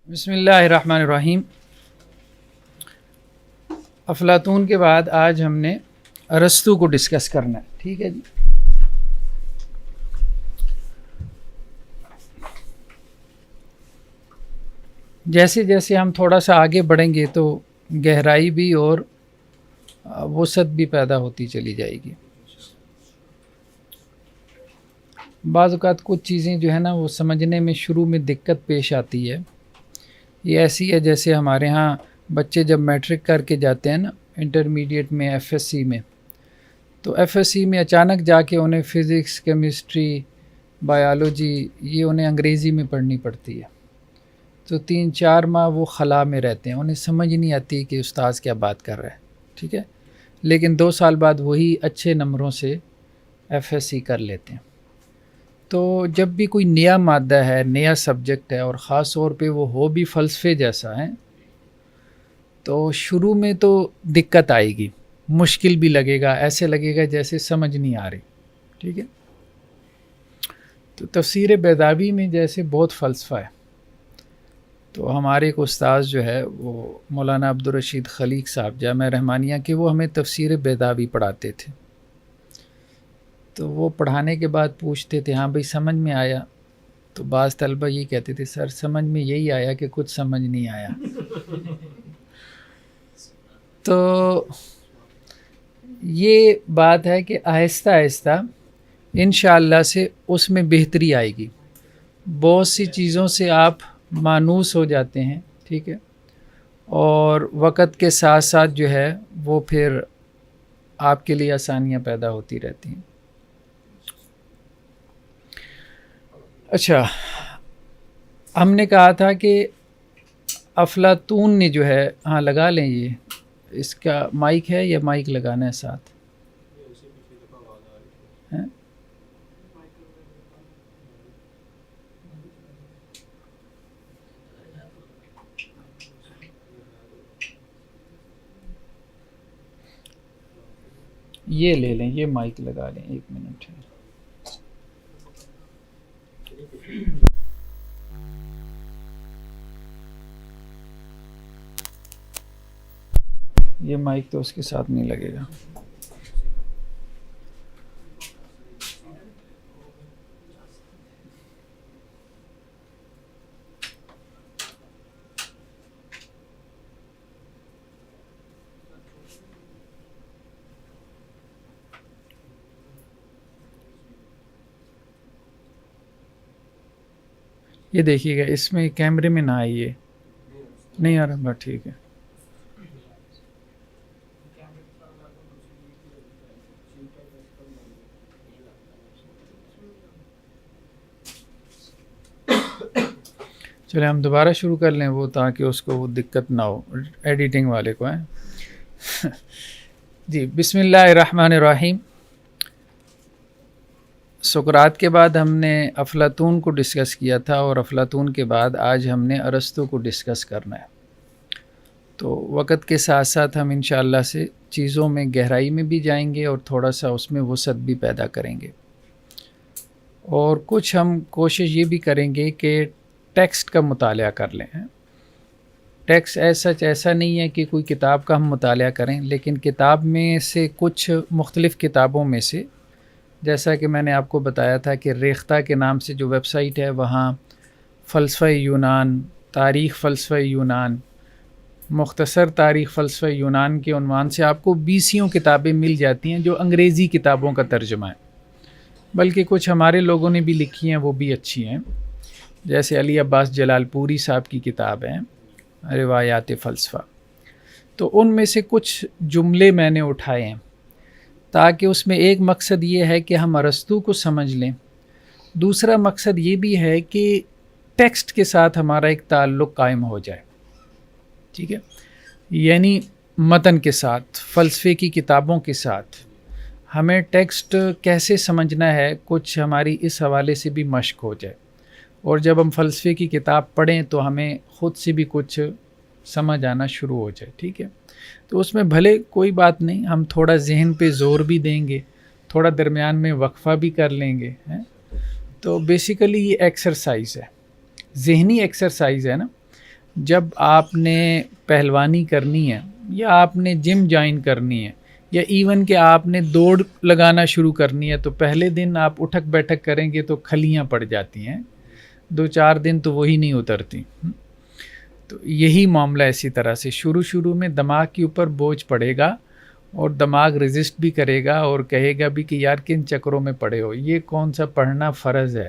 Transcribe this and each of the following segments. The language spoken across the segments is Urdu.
بسم اللہ الرحمن الرحیم۔ افلاطون کے بعد آج ہم نے ارسطو کو ڈسکس کرنا ہے، ٹھیک ہے جی۔ جیسے جیسے ہم تھوڑا سا آگے بڑھیں گے تو گہرائی بھی اور وسعت بھی پیدا ہوتی چلی جائے گی۔ بعض اوقات کچھ چیزیں جو ہے نا وہ سمجھنے میں شروع میں دقت پیش آتی ہے۔ یہ ایسی ہے جیسے ہمارے ہاں بچے جب میٹرک کر کے جاتے ہیں نا انٹرمیڈیٹ میں، ایف ایس سی میں، تو ایف ایس سی میں اچانک جا کے انہیں فزکس، کیمسٹری، بایولوجی یہ انہیں انگریزی میں پڑھنی پڑتی ہے، تو 3-4 ماہ وہ خلا میں رہتے ہیں، انہیں سمجھ نہیں آتی کہ استاذ کیا بات کر رہا ہے، ٹھیک ہے۔ لیکن 2 سال بعد وہی اچھے نمبروں سے ایف ایس سی کر لیتے ہیں۔ تو جب بھی کوئی نیا مادہ ہے، نیا سبجیکٹ ہے، اور خاص طور پہ وہ ہو بھی فلسفے جیسا ہے، تو شروع میں تو دقت آئے گی، مشکل بھی لگے گا، ایسے لگے گا جیسے سمجھ نہیں آ رہی، ٹھیک ہے۔ تو تفسیر بیضاوی میں جیسے بہت فلسفہ ہے، تو ہمارے ایک استاذ جو ہے وہ مولانا عبدالرشید خلیق صاحب جامعہ رحمانیہ کے، وہ ہمیں تفسیر بیضاوی پڑھاتے تھے۔ تو وہ پڑھانے کے بعد پوچھتے تھے ہاں بھئی سمجھ میں آیا؟ تو بعض طلبہ یہ کہتے تھے سر سمجھ میں یہی آیا کہ کچھ سمجھ نہیں آیا۔ تو یہ بات ہے کہ آہستہ آہستہ انشاءاللہ سے اس میں بہتری آئے گی۔ بہت سی چیزوں سے آپ مانوس ہو جاتے ہیں، ٹھیک ہے، اور وقت کے ساتھ ساتھ جو ہے وہ پھر آپ کے لیے آسانیاں پیدا ہوتی رہتی ہیں۔ اچھا، ہم نے کہا تھا کہ افلاطون نے جو ہے، ہاں لگا لیں، یہ اس کا مائک ہے یا مائک لگانا ہے ساتھ؟ ہیں؟ یہ لے لیں، یہ مائک لگا لیں، 1 منٹ ہے۔ یہ مائک تو اس کے ساتھ نہیں لگے گا۔ یہ دیکھیے گا اس میں کیمرے میں نہ آئیے، نہیں آ رہا، بس ٹھیک ہے۔ چلیں ہم دوبارہ شروع کر لیں وہ، تاکہ اس کو وہ دقت نہ ہو ایڈیٹنگ والے کو ہیں۔ جی، بسم اللہ الرحمن الرحیم۔ سقراط کے بعد ہم نے افلاطون کو ڈسکس کیا تھا، اور افلاطون کے بعد آج ہم نے ارسطو کو ڈسکس کرنا ہے۔ تو وقت کے ساتھ ساتھ ہم انشاءاللہ سے چیزوں میں گہرائی میں بھی جائیں گے، اور تھوڑا سا اس میں وسعت بھی پیدا کریں گے، اور کچھ ہم کوشش یہ بھی کریں گے کہ ٹیکسٹ کا مطالعہ کر لیں۔ ٹیکسٹ ایسا نہیں ہے کہ کوئی کتاب کا ہم مطالعہ کریں، لیکن کتاب میں سے کچھ مختلف کتابوں میں سے، جیسا کہ میں نے آپ کو بتایا تھا کہ ریختہ کے نام سے جو ویب سائٹ ہے، وہاں فلسفہ یونان، تاریخ فلسفہ یونان، مختصر تاریخ فلسفہ یونان کے عنوان سے آپ کو 20 کتابیں مل جاتی ہیں، جو انگریزی کتابوں کا ترجمہ ہے، بلکہ کچھ ہمارے لوگوں نے بھی لکھی ہیں، وہ بھی اچھی ہیں، جیسے علی عباس جلال پوری صاحب کی کتاب ہے روایات فلسفہ۔ تو ان میں سے کچھ جملے میں نے اٹھائے ہیں، تاکہ اس میں ایک مقصد یہ ہے کہ ہم ارسطو کو سمجھ لیں، دوسرا مقصد یہ بھی ہے کہ ٹیکسٹ کے ساتھ ہمارا ایک تعلق قائم ہو جائے، ٹھیک ہے، یعنی متن کے ساتھ، فلسفے کی کتابوں کے ساتھ ہمیں ٹیکسٹ کیسے سمجھنا ہے، کچھ ہماری اس حوالے سے بھی مشق ہو جائے، اور جب ہم فلسفے کی کتاب پڑھیں تو ہمیں خود سے بھی کچھ سمجھ آنا شروع ہو جائے، ٹھیک ہے۔ تو اس میں بھلے کوئی بات نہیں، ہم تھوڑا ذہن پہ زور بھی دیں گے، تھوڑا درمیان میں وقفہ بھی کر لیں گے، تو بیسیکلی یہ ایکسرسائز ہے، ذہنی ایکسرسائز ہے نا۔ جب آپ نے پہلوانی کرنی ہے یا آپ نے جم جوائن کرنی ہے یا ایون کہ آپ نے دوڑ لگانا شروع کرنی ہے، تو پہلے دن آپ اٹھک بیٹھک کریں گے تو کھلیاں پڑ جاتی ہیں، 2-4 دن تو وہی نہیں اترتی۔ تو یہی معاملہ اسی طرح سے شروع میں دماغ کے اوپر بوجھ پڑے گا اور دماغ رزسٹ بھی کرے گا اور کہے گا بھی کہ یار کن چکروں میں پڑے ہو، یہ کون سا پڑھنا فرض ہے،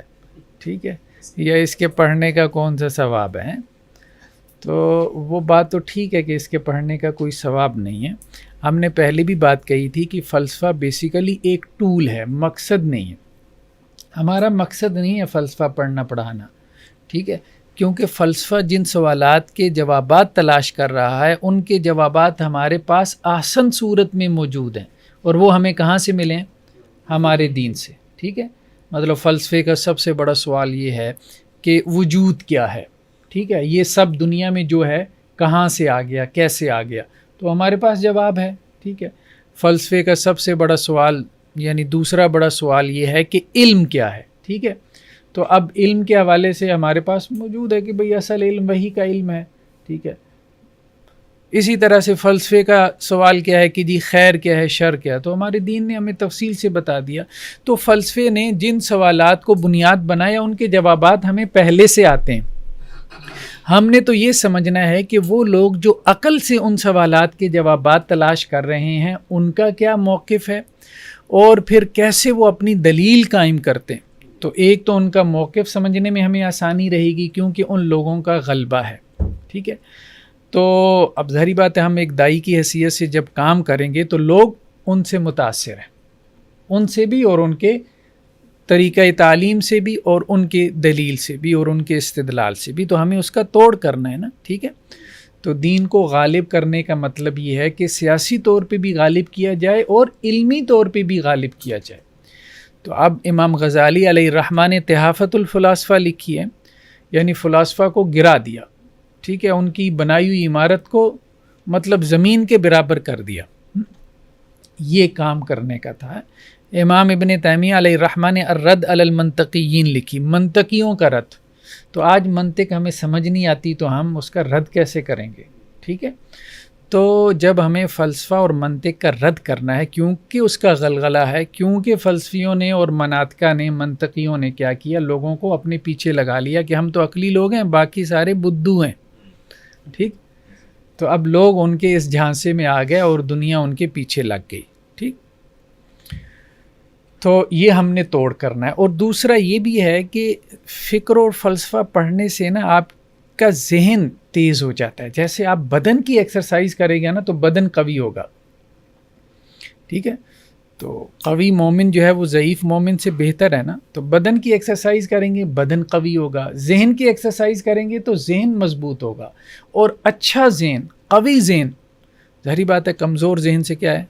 ٹھیک ہے، یا اس کے پڑھنے کا کون سا ثواب ہے۔ تو وہ بات تو ٹھیک ہے کہ اس کے پڑھنے کا کوئی ثواب نہیں ہے۔ ہم نے پہلے بھی بات کہی تھی کہ فلسفہ بیسیکلی ایک ٹول ہے، مقصد نہیں ہے۔ ہمارا مقصد نہیں ہے فلسفہ پڑھنا پڑھانا، ٹھیک ہے، کیونکہ فلسفہ جن سوالات کے جوابات تلاش کر رہا ہے ان کے جوابات ہمارے پاس آسن صورت میں موجود ہیں، اور وہ ہمیں کہاں سے ملیں؟ ہمارے دین سے، ٹھیک ہے۔ مطلب فلسفے کا سب سے بڑا سوال یہ ہے کہ وجود کیا ہے، ٹھیک ہے، یہ سب دنیا میں جو ہے کہاں سے آ گیا، کیسے آ گیا، تو ہمارے پاس جواب ہے، ٹھیک ہے۔ فلسفے کا سب سے بڑا سوال یعنی دوسرا بڑا سوال یہ ہے کہ علم کیا ہے، ٹھیک ہے۔ تو اب علم کے حوالے سے ہمارے پاس موجود ہے کہ بھئی اصل علم وہی کا علم ہے، ٹھیک ہے۔ اسی طرح سے فلسفے کا سوال کیا ہے کہ جی خیر کیا ہے، شر کیا ہے، تو ہمارے دین نے ہمیں تفصیل سے بتا دیا۔ تو فلسفے نے جن سوالات کو بنیاد بنایا ان کے جوابات ہمیں پہلے سے آتے ہیں۔ ہم نے تو یہ سمجھنا ہے کہ وہ لوگ جو عقل سے ان سوالات کے جوابات تلاش کر رہے ہیں ان کا کیا موقف ہے، اور پھر کیسے وہ اپنی دلیل قائم کرتے ہیں۔ تو ایک تو ان کا موقف سمجھنے میں ہمیں آسانی رہے گی کیونکہ ان لوگوں کا غلبہ ہے، ٹھیک ہے۔ تو اب ظاہری بات ہے ہم ایک دائی کی حیثیت سے جب کام کریں گے تو لوگ ان سے متاثر ہیں، ان سے بھی اور ان کے طریقہ تعلیم سے بھی اور ان کے دلیل سے بھی اور ان کے استدلال سے بھی، تو ہمیں اس کا توڑ کرنا ہے نا، ٹھیک ہے۔ تو دین کو غالب کرنے کا مطلب یہ ہے کہ سیاسی طور پہ بھی غالب کیا جائے اور علمی طور پہ بھی غالب کیا جائے۔ تو اب امام غزالی علیہ الرحمہ نے تحافت الفلاسفہ لکھی ہے، یعنی فلاسفہ کو گرا دیا، ٹھیک ہے، ان کی بنائی ہوئی عمارت کو مطلب زمین کے برابر کر دیا، یہ کام کرنے کا تھا۔ امام ابن تیمیہ علیہ الرحمہ نے الرد علی المنطقیین لکھی، منطقیوں کا رد۔ تو آج منطق ہمیں سمجھ نہیں آتی تو ہم اس کا رد کیسے کریں گے، ٹھیک ہے۔ تو جب ہمیں فلسفہ اور منطق کا رد کرنا ہے کیونکہ اس کا غلغلہ ہے، کیونکہ فلسفیوں نے اور مناطقہ نے، منطقیوں نے کیا کیا، لوگوں کو اپنے پیچھے لگا لیا کہ ہم تو عقلی لوگ ہیں، باقی سارے بدھو ہیں، ٹھیک۔ تو اب لوگ ان کے اس جھانسے میں آ گئے اور دنیا ان کے پیچھے لگ گئی، ٹھیک۔ تو یہ ہم نے توڑ کرنا ہے۔ اور دوسرا یہ بھی ہے کہ فکر اور فلسفہ پڑھنے سے نا آپ کا ذہن تیز ہو جاتا ہے۔ جیسے آپ بدن کی ایکسرسائز کریں گے نا تو بدن قوی ہوگا، ٹھیک ہے۔ تو قوی مومن جو ہے وہ ضعیف مومن سے بہتر ہے نا۔ تو بدن کی ایکسرسائز کریں گے بدن قوی ہوگا، ذہن کی ایکسرسائز کریں گے تو ذہن مضبوط ہوگا، اور اچھا ذہن، قوی ذہن، ظاہری بات ہے کمزور ذہن سے کیا ہے،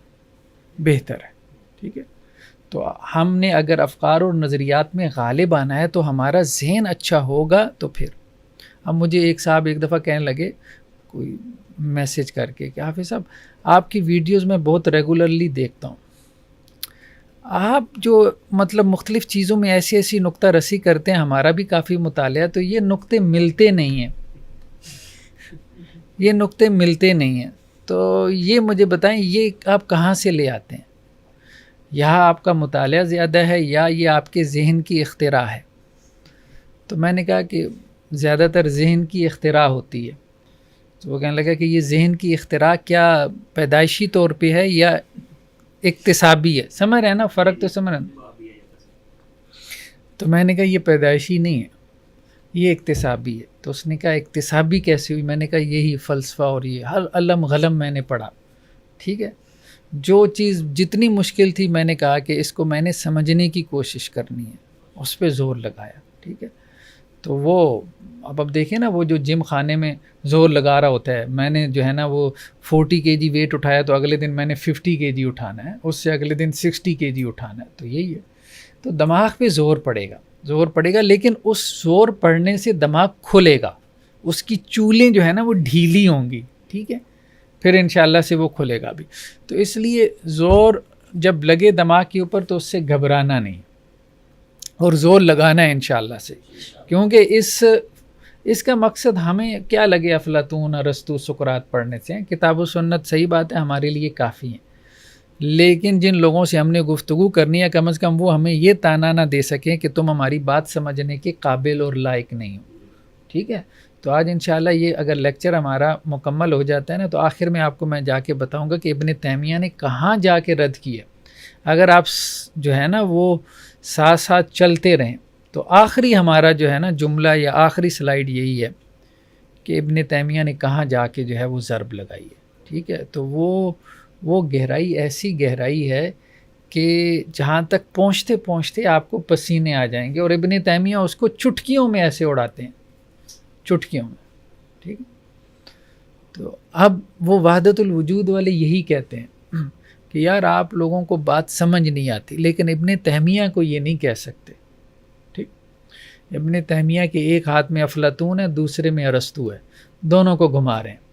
بہتر ہے، ٹھیک ہے۔ تو ہم نے اگر افکار اور نظریات میں غالب آنا ہے تو ہمارا ذہن اچھا ہوگا تو پھر۔ اب مجھے ایک صاحب ایک دفعہ کہنے لگے کوئی میسج کر کے کہ حافظ صاحب آپ کی ویڈیوز میں بہت ریگولرلی دیکھتا ہوں، آپ جو مطلب مختلف چیزوں میں ایسی ایسی نقطہ رسی کرتے ہیں، ہمارا بھی کافی مطالعہ، تو یہ نقطے ملتے نہیں ہیں، یہ نقطے ملتے نہیں ہیں، تو یہ مجھے بتائیں یہ آپ کہاں سے لے آتے ہیں؟ یہاں آپ کا مطالعہ زیادہ ہے یا یہ آپ کے ذہن کی اختراع ہے؟ تو میں نے کہا کہ زیادہ تر ذہن کی اختراع ہوتی ہے۔ تو وہ کہنے لگا کہ یہ ذہن کی اختراع کیا پیدائشی طور پہ ہے یا اکتسابی ہے؟ سمجھ رہے ہیں نا فرق؟ تو سمجھ رہے ہیں۔ تو میں نے کہا یہ پیدائشی نہیں ہے، یہ اکتسابی ہے۔ تو اس نے کہا اکتسابی کیسے ہوئی؟ میں نے کہا یہی فلسفہ اور یہ ہر علم غلم میں نے پڑھا، ٹھیک ہے۔ جو چیز جتنی مشکل تھی میں نے کہا کہ اس کو میں نے سمجھنے کی کوشش کرنی ہے، اس پہ زور لگایا، ٹھیک ہے۔ تو وہ اب دیکھیں نا وہ جو جم خانے میں زور لگا رہا ہوتا ہے، میں نے جو ہے نا وہ 40 kg ویٹ اٹھایا تو اگلے دن میں نے 50 kg اٹھانا ہے، اس سے اگلے دن 60 kg اٹھانا ہے، تو یہی ہے۔ تو دماغ پہ زور پڑے گا، لیکن اس زور پڑنے سے دماغ کھلے گا، اس کی چولیں جو ہے نا وہ ڈھیلی ہوں گی، ٹھیک ہے، پھر انشاءاللہ سے وہ کھلے گا بھی۔ تو اس لیے زور جب لگے دماغ کے اوپر تو اس سے گھبرانا نہیں، اور زور لگانا ہے انشاءاللہ سے، کیونکہ اس کا مقصد ہمیں کیا لگے افلاطون ارسطو سقراط پڑھنے سے، کتاب و سنت صحیح بات ہے ہمارے لیے کافی ہیں، لیکن جن لوگوں سے ہم نے گفتگو کرنی ہے کم از کم وہ ہمیں یہ طعنہ نہ دے سکیں کہ تم ہماری بات سمجھنے کے قابل اور لائق نہیں ہو. ٹھیک ہے، تو آج انشاءاللہ یہ اگر لیکچر ہمارا مکمل ہو جاتا ہے نا تو آخر میں آپ کو میں جا کے بتاؤں گا کہ ابن تیمیہ نے کہاں جا کے رد کیا. اگر آپ جو ہے نا وہ ساتھ ساتھ چلتے رہیں تو آخری ہمارا جو ہے نا جملہ یا آخری سلائیڈ یہی ہے کہ ابن تیمیہ نے کہاں جا کے جو ہے وہ ضرب لگائی ہے. ٹھیک ہے، تو وہ گہرائی ایسی گہرائی ہے کہ جہاں تک پہنچتے پہنچتے آپ کو پسینے آ جائیں گے، اور ابن تیمیہ اس کو چٹکیوں میں ایسے اڑاتے ہیں، چٹکیوں میں. ٹھیک ہے، تو اب وہ وحدت الوجود والے یہی کہتے ہیں کہ یار آپ لوگوں کو بات سمجھ نہیں آتی، لیکن ابن تیمیہ کو یہ نہیں کہہ سکتے. ٹھیک، ابن تیمیہ کے ایک ہاتھ میں افلاطون ہے، دوسرے میں ارسطو ہے، دونوں کو گھما رہے ہیں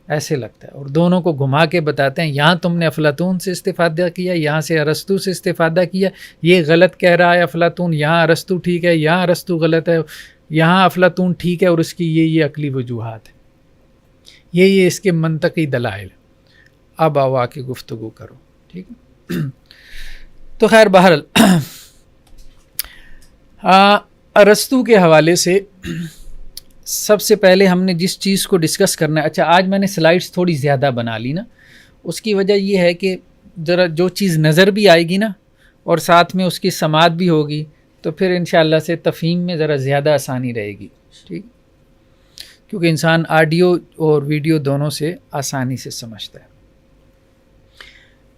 ایسے لگتا ہے، اور دونوں کو گھما کے بتاتے ہیں یہاں تم نے افلاطون سے استفادہ کیا، یہاں سے ارسطو سے استفادہ کیا، یہ غلط کہہ رہا ہے افلاطون، یہاں ارسطو ٹھیک ہے، یہاں ارسطو غلط ہے، یہاں افلاطون ٹھیک ہے اور اس کی یہ عقلی وجوہات ہیں، یہ اس کے منطقی دلائل. اب آؤ آ کے گفتگو کرو. ٹھیک ہے، تو خیر بہرحال ارسطو کے حوالے سے سب سے پہلے ہم نے جس چیز کو ڈسکس کرنا ہے، اچھا آج میں نے سلائیڈز تھوڑی زیادہ بنا لی نا، اس کی وجہ یہ ہے کہ ذرا جو چیز نظر بھی آئے گی نا اور ساتھ میں اس کی سماعت بھی ہوگی تو پھر انشاءاللہ سے تفہیم میں ذرا زیادہ آسانی رہے گی. ٹھیک، کیونکہ انسان آڈیو اور ویڈیو دونوں سے آسانی سے سمجھتا ہے.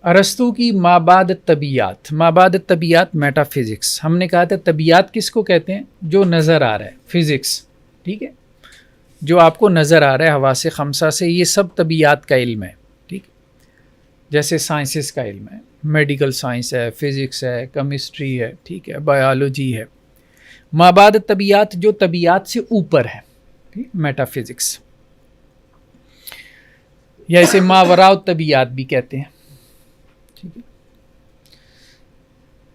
ارسطو کی مابعد الطبیعیات، مابعد الطبیعیات میٹا فزکس، ہم نے کہا تھا طبیعیات کس کو کہتے ہیں؟ جو نظر آ رہا ہے، فزکس. ٹھیک ہے، جو آپ کو نظر آ رہا ہے حواس خمسہ سے، یہ سب طبیعیات کا علم ہے. ٹھیک، جیسے سائنسز کا علم ہے، میڈیکل سائنس ہے، فزکس ہے، کیمسٹری ہے، ٹھیک ہے، بایولوجی ہے. مابعد الطبیعیات جو طبیعیات سے اوپر ہے، میٹا فزکس، یا اسے ماوراء الطبیعیات بھی کہتے ہیں. ٹھیک ہے،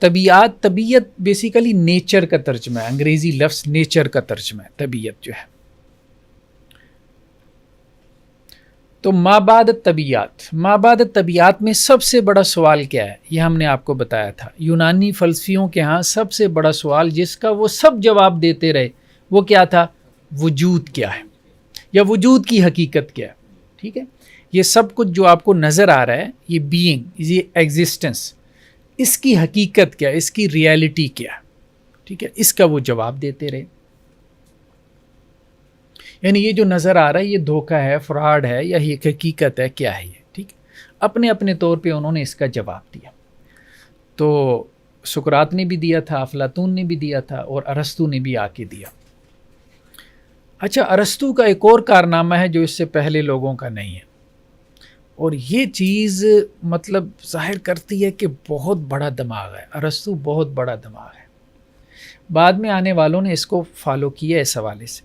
طبیعت بیسیکلی نیچر کا ترجمہ ہے، انگریزی لفظ نیچر کا ترجمہ ہے طبیعت جو ہے. تو مابعد الطبیعیات میں سب سے بڑا سوال کیا ہے؟ یہ ہم نے آپ کو بتایا تھا، یونانی فلسفیوں کے ہاں سب سے بڑا سوال جس کا وہ سب جواب دیتے رہے وہ کیا تھا؟ وجود کیا ہے، یا وجود کی حقیقت کیا ہے. ٹھیک ہے، یہ سب کچھ جو آپ کو نظر آ رہا ہے، یہ بینگ، یہ ایگزسٹنس، اس کی حقیقت کیا ہے، اس کی ریالٹی کیا ہے. ٹھیک ہے، اس کا وہ جواب دیتے رہے. یعنی یہ جو نظر آ رہا ہے یہ دھوکہ ہے، فراڈ ہے، یا یہ حقیقت ہے، کیا ہے یہ. ٹھیک، اپنے اپنے طور پہ انہوں نے اس کا جواب دیا. تو سقراط نے بھی دیا تھا، افلاطون نے بھی دیا تھا، اور ارسطو نے بھی آ کے دیا. اچھا، ارسطو کا ایک اور کارنامہ ہے جو اس سے پہلے لوگوں کا نہیں ہے، اور یہ چیز مطلب ظاہر کرتی ہے کہ بہت بڑا دماغ ہے ارسطو، بہت بڑا دماغ ہے. بعد میں آنے والوں نے اس کو فالو کیا اس حوالے سے.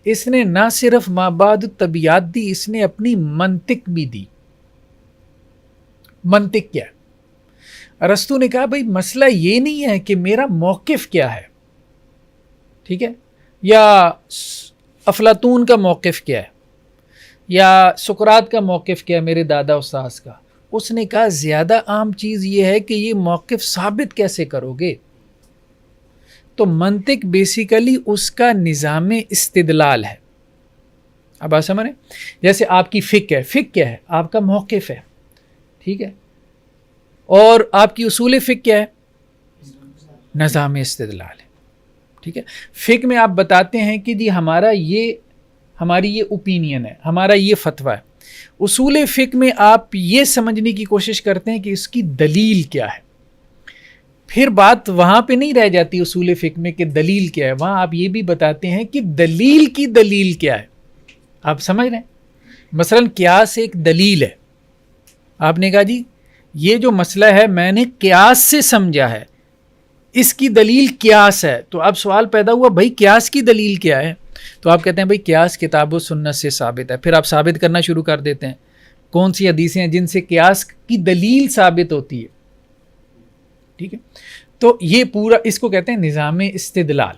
اس نے نہ صرف مابعد الطبیعیات دی، اس نے اپنی منطق بھی دی. منطق کیا ہے؟ ارسطو نے کہا بھائی مسئلہ یہ نہیں ہے کہ میرا موقف کیا ہے، ٹھیک ہے، یا افلاطون کا موقف کیا ہے، یا سقراط کا موقف کیا ہے، میرے دادا استاذ کا. اس نے کہا زیادہ عام چیز یہ ہے کہ یہ موقف ثابت کیسے کرو گے. تو منطق بیسیکلی اس کا نظام استدلال ہے. اب آپ سمجھ رہے ہیں؟ جیسے آپ کی فقہ ہے، فقہ کیا ہے؟ آپ کا موقف ہے، ٹھیک ہے، اور آپ کی اصول فقہ کیا ہے؟ نظام استدلال ہے. ٹھیک ہے، فقہ میں آپ بتاتے ہیں کہ جی ہماری یہ اوپینین ہے، ہمارا یہ فتویٰ ہے. اصول فقہ میں آپ یہ سمجھنے کی کوشش کرتے ہیں کہ اس کی دلیل کیا ہے. پھر بات وہاں پہ نہیں رہ جاتی اصول فقہ میں کہ دلیل کیا ہے، وہاں آپ یہ بھی بتاتے ہیں کہ دلیل کی دلیل کیا ہے. آپ سمجھ رہے ہیں؟ مثلا قیاس ایک دلیل ہے. آپ نے کہا جی یہ جو مسئلہ ہے میں نے قیاس سے سمجھا ہے، اس کی دلیل قیاس ہے. تو اب سوال پیدا ہوا بھائی قیاس کی دلیل کیا ہے؟ تو آپ کہتے ہیں بھائی قیاس کتاب و سنت سے ثابت ہے. پھر آپ ثابت کرنا شروع کر دیتے ہیں کون سی حدیثیں ہیں جن سے قیاس کی دلیل ثابت ہوتی ہے. ٹھیک ہے، تو یہ پورا اس کو کہتے ہیں نظام استدلال.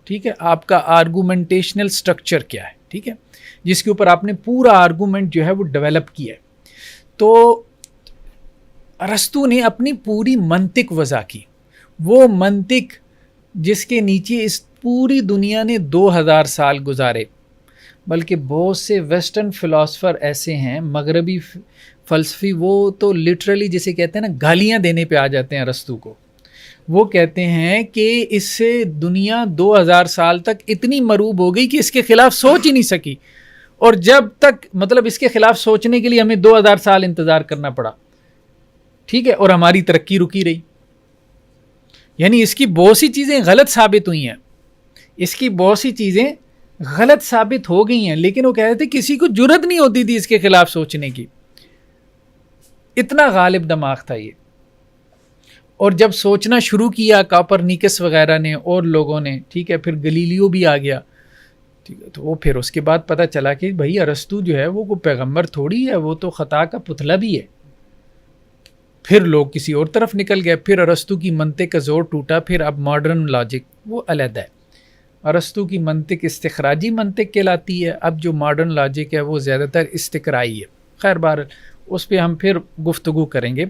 ٹھیک ہے، آپ کا آرگومنٹیشنل سٹرکچر کیا ہے، ٹھیک ہے، جس کے اوپر آپ نے پورا آرگومنٹ جو ہے وہ ڈیولپ کیا ہے. تو ارسطو نے اپنی پوری منطق وضع کی، وہ منطق جس کے نیچے اس پوری دنیا نے 2000 سال گزارے، بلکہ بہت سے ویسٹرن فلاسفر ایسے ہیں، مغربی فلسفی، وہ تو لٹرلی جسے کہتے ہیں نا گالیاں دینے پہ آ جاتے ہیں ارسطو کو. وہ کہتے ہیں کہ اس سے دنیا 2000 سال تک اتنی مروب ہو گئی کہ اس کے خلاف سوچ ہی نہیں سکی، اور جب تک مطلب اس کے خلاف سوچنے کے لیے ہمیں 2000 سال انتظار کرنا پڑا، ٹھیک ہے، اور ہماری ترقی رکی رہی. یعنی اس کی بہت سی چیزیں غلط ثابت ہوئی ہیں، اس کی بہت سی چیزیں غلط ثابت ہو گئی ہیں، لیکن وہ کہتے تھے کسی کو جرت نہیں ہوتی تھی اس کے خلاف سوچنے کی، اتنا غالب دماغ تھا یہ. اور جب سوچنا شروع کیا کاپرنیکس وغیرہ نے اور لوگوں نے، ٹھیک ہے، پھر گلیلیو بھی آ گیا، ٹھیک ہے، تو وہ پھر اس کے بعد پتہ چلا کہ بھائی ارسطو جو ہے وہ کوئی پیغمبر تھوڑی ہے، وہ تو خطا کا پتلا بھی ہے. پھر لوگ کسی اور طرف نکل گئے، پھر ارسطو کی منطق کا زور ٹوٹا. پھر اب ماڈرن لاجک وہ علیحدہ ہے، ارسطو کی منطق استخراجی منطق کہلاتی ہے، اب جو ماڈرن لاجک ہے وہ زیادہ تر استقرائی ہے. خیر بہر اس پہ ہم پھر گفتگو کریں گے،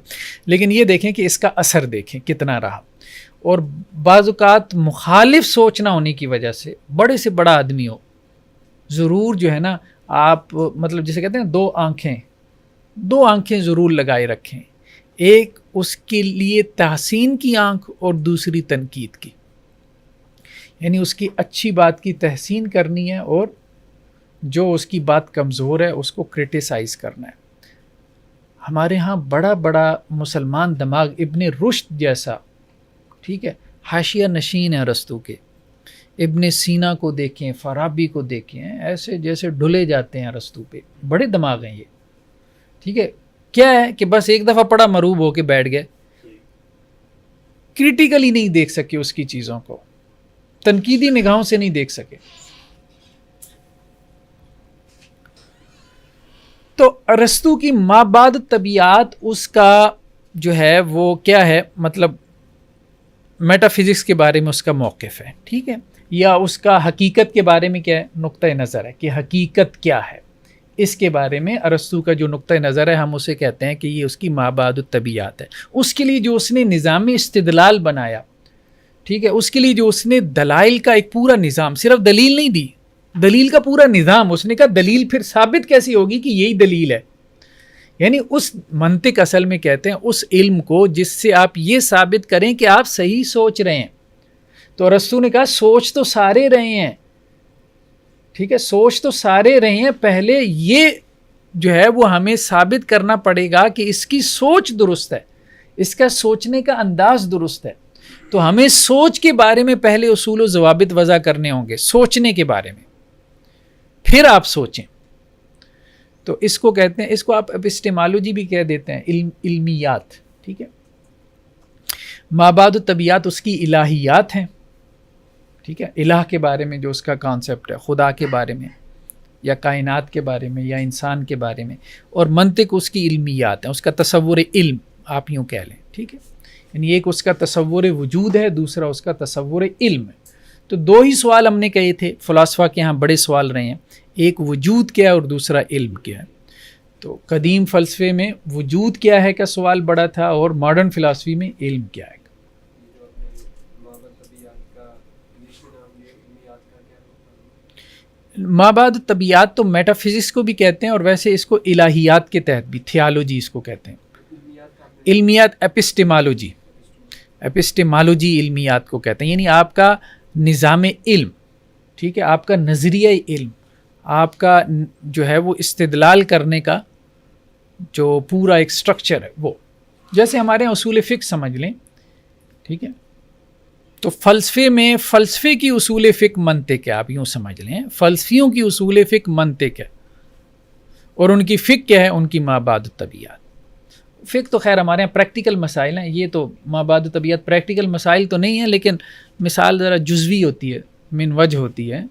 لیکن یہ دیکھیں کہ اس کا اثر دیکھیں کتنا رہا. اور بعض اوقات مخالف سوچ نہ ہونے کی وجہ سے بڑے سے بڑا آدمی ہو، ضرور جو ہے نا آپ مطلب جسے کہتے ہیں دو آنکھیں ضرور لگائے رکھیں، ایک اس کے لیے تحسین کی آنکھ اور دوسری تنقید کی. یعنی اس کی اچھی بات کی تحسین کرنی ہے اور جو اس کی بات کمزور ہے اس کو کرٹیسائز کرنا ہے. ہمارے ہاں بڑا بڑا مسلمان دماغ ابن رشد جیسا، ٹھیک ہے، حاشیہ نشین ہے ارسطو کے، ابن سینا کو دیکھیں، فارابی کو دیکھیں، ایسے جیسے ڈھلے جاتے ہیں ارسطو پہ، بڑے دماغ ہیں یہ، ٹھیک ہے. کیا ہے کہ بس ایک دفعہ پڑھا مروب ہو کے بیٹھ گئے، کریٹیکلی نہیں دیکھ سکے اس کی چیزوں کو، تنقیدی نگاہوں سے نہیں دیکھ سکے. تو ارسطو کی مابعد طبیعت اس کا جو ہے وہ کیا ہے، مطلب میٹا فزکس کے بارے میں اس کا موقف ہے، ٹھیک ہے، یا اس کا حقیقت کے بارے میں کیا ہے نقطہ نظر ہے کہ حقیقت کیا ہے. اس کے بارے میں ارسطو کا جو نقطہ نظر ہے ہم اسے کہتے ہیں کہ یہ اس کی مابعد الطبیعت ہے. اس کے لیے جو اس نے نظام استدلال بنایا، ٹھیک ہے، اس کے لیے جو اس نے دلائل کا ایک پورا نظام، صرف دلیل نہیں دی، دلیل کا پورا نظام، اس نے کہا دلیل پھر ثابت کیسی ہوگی کہ یہی دلیل ہے. یعنی اس منطق اصل میں کہتے ہیں اس علم کو جس سے آپ یہ ثابت کریں کہ آپ صحیح سوچ رہے ہیں. تو ارسطو نے کہا سوچ تو سارے رہے ہیں، ٹھیک ہے، سوچ تو سارے رہے ہیں، پہلے یہ جو ہے وہ ہمیں ثابت کرنا پڑے گا کہ اس کی سوچ درست ہے، اس کا سوچنے کا انداز درست ہے. تو ہمیں سوچ کے بارے میں پہلے اصول و ضوابط وضع کرنے ہوں گے، سوچنے کے بارے میں، پھر آپ سوچیں. تو اس کو کہتے ہیں، اس کو آپ اپسٹیمالوجی بھی کہہ دیتے ہیں، علمیات، ٹھیک ہے. مابعد الطبیعت اس کی الہیات ہیں، ٹھیک ہے، الہ کے بارے میں جو اس کا کانسیپٹ ہے، خدا کے بارے میں یا کائنات کے بارے میں یا انسان کے بارے میں. اور منطق اس کی علمیات ہیں، اس کا تصور علم آپ یوں کہہ لیں، ٹھیک ہے. یعنی ایک اس کا تصور وجود ہے، دوسرا اس کا تصور علم ہے. تو دو ہی سوال ہم نے کہے تھے، فلاسفہ کے ہاں بڑے سوال رہے ہیں، ایک وجود کیا ہے اور دوسرا علم کیا ہے. تو قدیم فلسفے میں وجود کیا ہے کا سوال بڑا تھا، اور ماڈرن فلسفی میں علم کیا ہے. مابعد طبیعت تو میٹا فزکس کو بھی کہتے ہیں، اور ویسے اس کو الہیات کے تحت بھی تھیالوجی اس کو کہتے ہیں. علمیات ایپسٹیمالوجی علمیات کو کہتے ہیں، یعنی آپ کا نظام علم، ٹھیک ہے، آپ کا نظریہ علم، آپ کا جو ہے وہ استدلال کرنے کا جو پورا ایک سٹرکچر ہے، وہ جیسے ہمارے اصول فقہ سمجھ لیں، ٹھیک ہے. تو فلسفے میں فلسفے کی اصول فقہ منطق ہے، آپ یوں سمجھ لیں، فلسفیوں کی اصول فقہ منطق ہے، اور ان کی فقہ کیا ہے، ان کی مابعد طبیعت. فقہ تو خیر ہمارے یہاں پریکٹیکل مسائل ہیں، یہ تو مابعد طبیعت پریکٹیکل مسائل تو نہیں ہیں، لیکن مثال ذرا جزوی ہوتی ہے، من وجہ ہوتی ہے.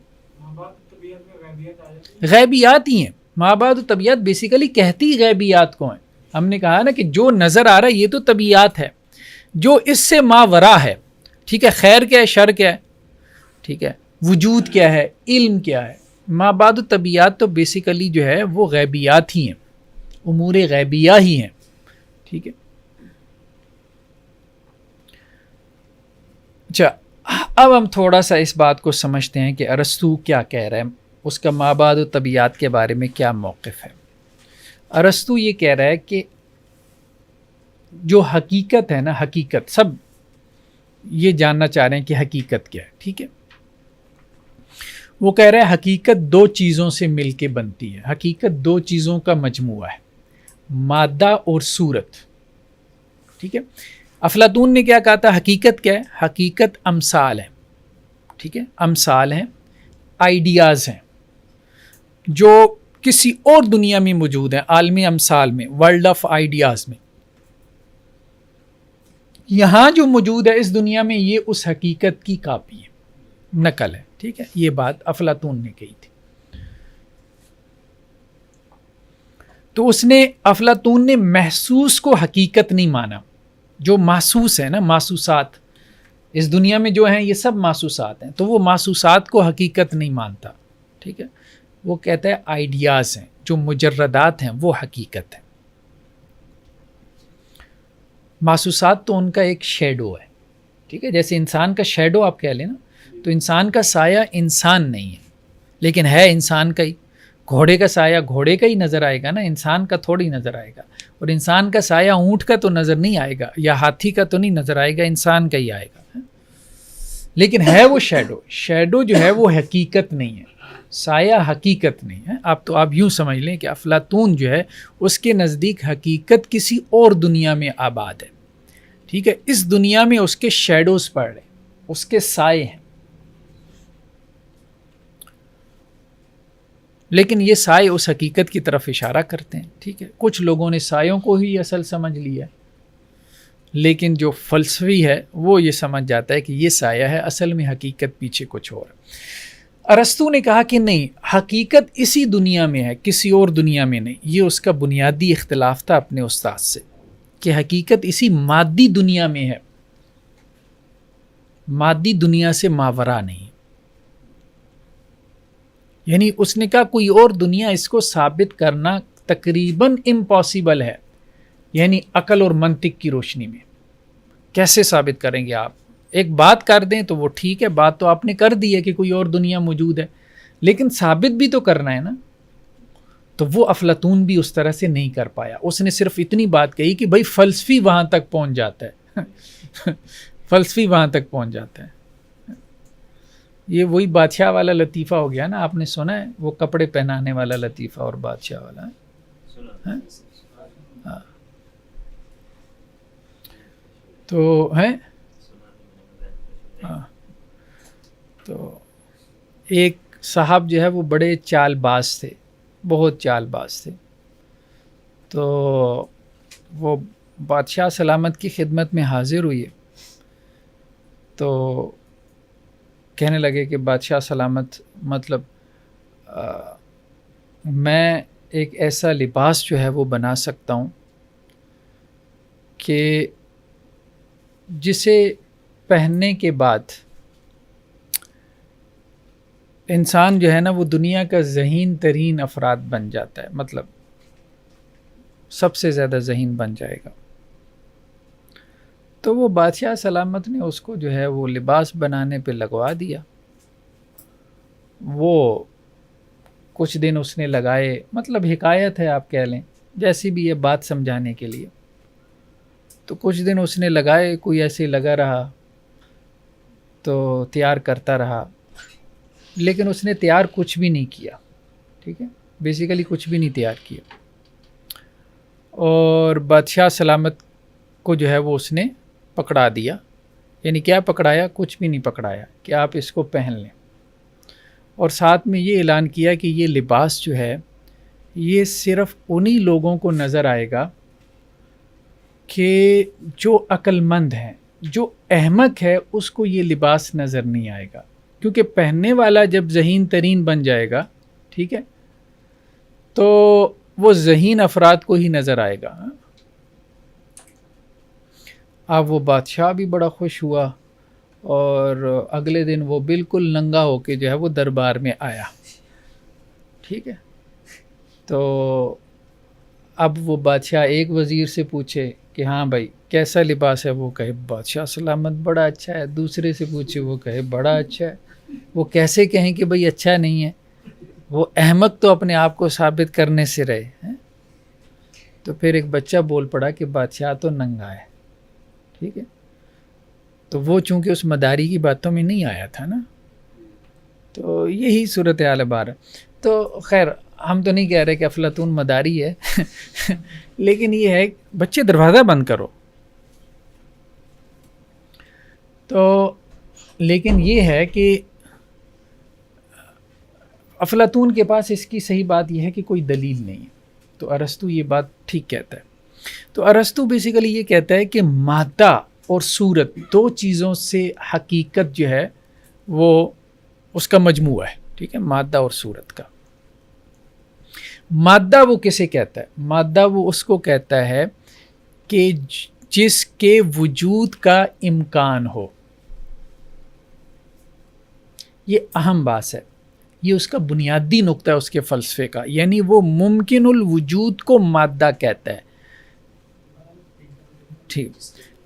غیبیات ہی ہیں مابعد طبیعت، بیسیکلی کہتی غیبیات کو ہیں. ہم نے کہا نا کہ جو نظر آ رہا ہے یہ تو طبیعت ہے، جو اس سے ماورا ہے، ٹھیک ہے، خیر کیا ہے، شر کیا ہے، ٹھیک ہے، وجود کیا ہے، علم کیا ہے. ما بعد الطبیعات تو بیسیکلی جو ہے وہ غیبیات ہی ہیں، امور غیبیہ ہی ہیں. ٹھیک ہے. اچھا، اب ہم تھوڑا سا اس بات کو سمجھتے ہیں کہ ارسطو کیا کہہ رہا ہے، اس کا ما بعد الطبیعات کے بارے میں کیا موقف ہے. ارسطو یہ کہہ رہا ہے کہ جو حقیقت ہے نا، حقیقت، سب یہ جاننا چاہ رہے ہیں کہ حقیقت کیا ہے. ٹھیک ہے. وہ کہہ رہے ہیں حقیقت دو چیزوں سے مل کے بنتی ہے. حقیقت دو چیزوں کا مجموعہ ہے، مادہ اور صورت. ٹھیک ہے. افلاطون نے کیا کہا تھا؟ حقیقت کیا ہے؟ حقیقت امثال ہے. ٹھیک ہے. امثال ہیں، آئیڈیاز ہیں جو کسی اور دنیا میں موجود ہیں، عالمی امثال میں، ورلڈ آف آئیڈیاز میں. یہاں جو موجود ہے اس دنیا میں، یہ اس حقیقت کی کاپی ہے، نقل ہے. ٹھیک ہے. یہ بات افلاطون نے کہی تھی. تو افلاطون نے محسوس کو حقیقت نہیں مانا. جو محسوس ہے نا، محسوسات اس دنیا میں جو ہیں یہ سب محسوسات ہیں، تو وہ محسوسات کو حقیقت نہیں مانتا. ٹھیک ہے. وہ کہتا ہے آئیڈیاز ہیں، جو مجردات ہیں وہ حقیقت ہے. محسوسات تو ان کا ایک شیڈو ہے. ٹھیک ہے. جیسے انسان کا شیڈو آپ کہہ لیں نا، تو انسان کا سایہ انسان نہیں ہے لیکن ہے انسان کا ہی. گھوڑے کا سایہ گھوڑے کا ہی نظر آئے گا نا، انسان کا تھوڑی نظر آئے گا. اور انسان کا سایہ اونٹ کا تو نظر نہیں آئے گا، یا ہاتھی کا تو نہیں نظر آئے گا، انسان کا ہی آئے گا. لیکن ہے وہ شیڈو. شیڈو جو ہے وہ حقیقت نہیں ہے، سایہ حقیقت نہیں ہے. آپ یوں سمجھ لیں کہ افلاطون جو ہے اس کے نزدیک حقیقت کسی اور دنیا میں آباد ہے. ٹھیک ہے. اس دنیا میں اس کے شیڈوز پڑ رہے ہیں، اس کے سائے ہیں، لیکن یہ سائے اس حقیقت کی طرف اشارہ کرتے ہیں. ٹھیک ہے. کچھ لوگوں نے سایوں کو ہی اصل سمجھ لیا ہے، لیکن جو فلسفی ہے وہ یہ سمجھ جاتا ہے کہ یہ سایہ ہے، اصل میں حقیقت پیچھے کچھ اور. ارسطو نے کہا کہ نہیں، حقیقت اسی دنیا میں ہے، کسی اور دنیا میں نہیں. یہ اس کا بنیادی اختلاف تھا اپنے استاد سے، کہ حقیقت اسی مادی دنیا میں ہے، مادی دنیا سے ماورا نہیں. یعنی اس نے کہا کوئی اور دنیا اس کو ثابت کرنا تقریباً امپاسبل ہے. یعنی عقل اور منطق کی روشنی میں کیسے ثابت کریں گے آپ؟ ایک بات کر دیں تو وہ ٹھیک ہے، بات تو آپ نے کر دی ہے کہ کوئی اور دنیا موجود ہے، لیکن ثابت بھی تو کرنا ہے نا. تو وہ افلاطون بھی اس طرح سے نہیں کر پایا. اس نے صرف اتنی بات کہی کہ بھائی فلسفی وہاں تک پہنچ جاتا ہے فلسفی وہاں تک پہنچ جاتا ہے. یہ وہی بادشاہ والا لطیفہ ہو گیا نا، آپ نے سنا ہے وہ کپڑے پہنانے والا لطیفہ اور بادشاہ والا ہے. ہاں. تو ہے ہاں. تو ایک صاحب جو ہے وہ بڑے چال باز تھے، بہت چال باز تھے. تو وہ بادشاہ سلامت کی خدمت میں حاضر ہوئی، تو کہنے لگے کہ بادشاہ سلامت، مطلب میں ایک ایسا لباس جو ہے وہ بنا سکتا ہوں کہ جسے پہننے کے بعد انسان جو ہے نا وہ دنیا کا ذہین ترین افراد بن جاتا ہے، مطلب سب سے زیادہ ذہین بن جائے گا. تو وہ بادشاہ سلامت نے اس کو جو ہے وہ لباس بنانے پہ لگوا دیا. وہ کچھ دن اس نے لگائے، مطلب حکایت ہے آپ کہہ لیں، جیسی بھی یہ بات سمجھانے کے لیے. تو کچھ دن اس نے لگائے، کوئی ایسے لگا رہا تو تیار کرتا رہا، لیکن اس نے تیار کچھ بھی نہیں کیا. ٹھیک ہے. بیسیکلی کچھ بھی نہیں تیار کیا. اور بادشاہ سلامت کو جو ہے وہ اس نے پکڑا دیا. یعنی کیا پکڑایا؟ کچھ بھی نہیں پکڑایا، کہ آپ اس کو پہن لیں. اور ساتھ میں یہ اعلان کیا کہ یہ لباس جو ہے یہ صرف انہی لوگوں کو نظر آئے گا کہ جو عقل مند ہیں. جو احمق ہے اس کو یہ لباس نظر نہیں آئے گا، کیونکہ پہننے والا جب ذہین ترین بن جائے گا، ٹھیک ہے، تو وہ ذہین افراد کو ہی نظر آئے گا. اب وہ بادشاہ بھی بڑا خوش ہوا اور اگلے دن وہ بالکل ننگا ہو کے جو ہے وہ دربار میں آیا. ٹھیک ہے. تو اب وہ بادشاہ ایک وزیر سے پوچھے کہ ہاں بھائی کیسا لباس ہے, وہ کہے بادشاہ سلامت بڑا اچھا ہے. دوسرے سے پوچھے, وہ کہے بڑا اچھا ہے. وہ کیسے کہیں کہ بھائی اچھا نہیں ہے؟ وہ احمق تو اپنے آپ کو ثابت کرنے سے رہے ہیں. تو پھر ایک بچہ بول پڑا کہ بادشاہ تو ننگا ہے. ٹھیک ہے. تو وہ چونکہ اس مداری کی باتوں میں نہیں آیا تھا نا, تو یہی صورتحال بار ہے. تو خیر ہم تو نہیں کہہ رہے کہ افلاطون مداری ہے لیکن یہ ہے بچے دروازہ بند کرو. تو لیکن یہ ہے کہ افلاطون کے پاس اس کی صحیح بات یہ ہے کہ کوئی دلیل نہیں ہے. تو ارسطو یہ بات ٹھیک کہتا ہے. تو ارسطو بیسیکلی یہ کہتا ہے کہ مادہ اور صورت دو چیزوں سے حقیقت جو ہے وہ اس کا مجموعہ ہے. ٹھیک ہے, مادہ اور صورت کا. مادہ وہ کسے کہتا ہے؟ مادہ وہ اس کو کہتا ہے کہ جس کے وجود کا امکان ہو. یہ اہم بات ہے, یہ اس کا بنیادی نقطہ ہے اس کے فلسفے کا. یعنی وہ ممکن الوجود کو مادہ کہتا ہے. ٹھیک.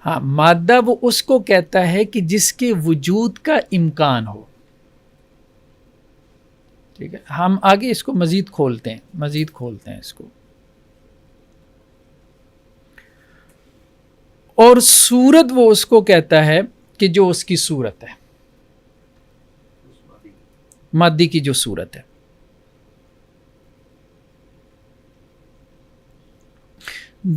ہاں, مادہ وہ اس کو کہتا ہے کہ جس کے وجود کا امکان ہو. ٹھیک ہے, ہم آگے اس کو مزید کھولتے ہیں اس کو. اور صورت وہ اس کو کہتا ہے کہ جو اس کی صورت ہے, مادی کی جو صورت ہے.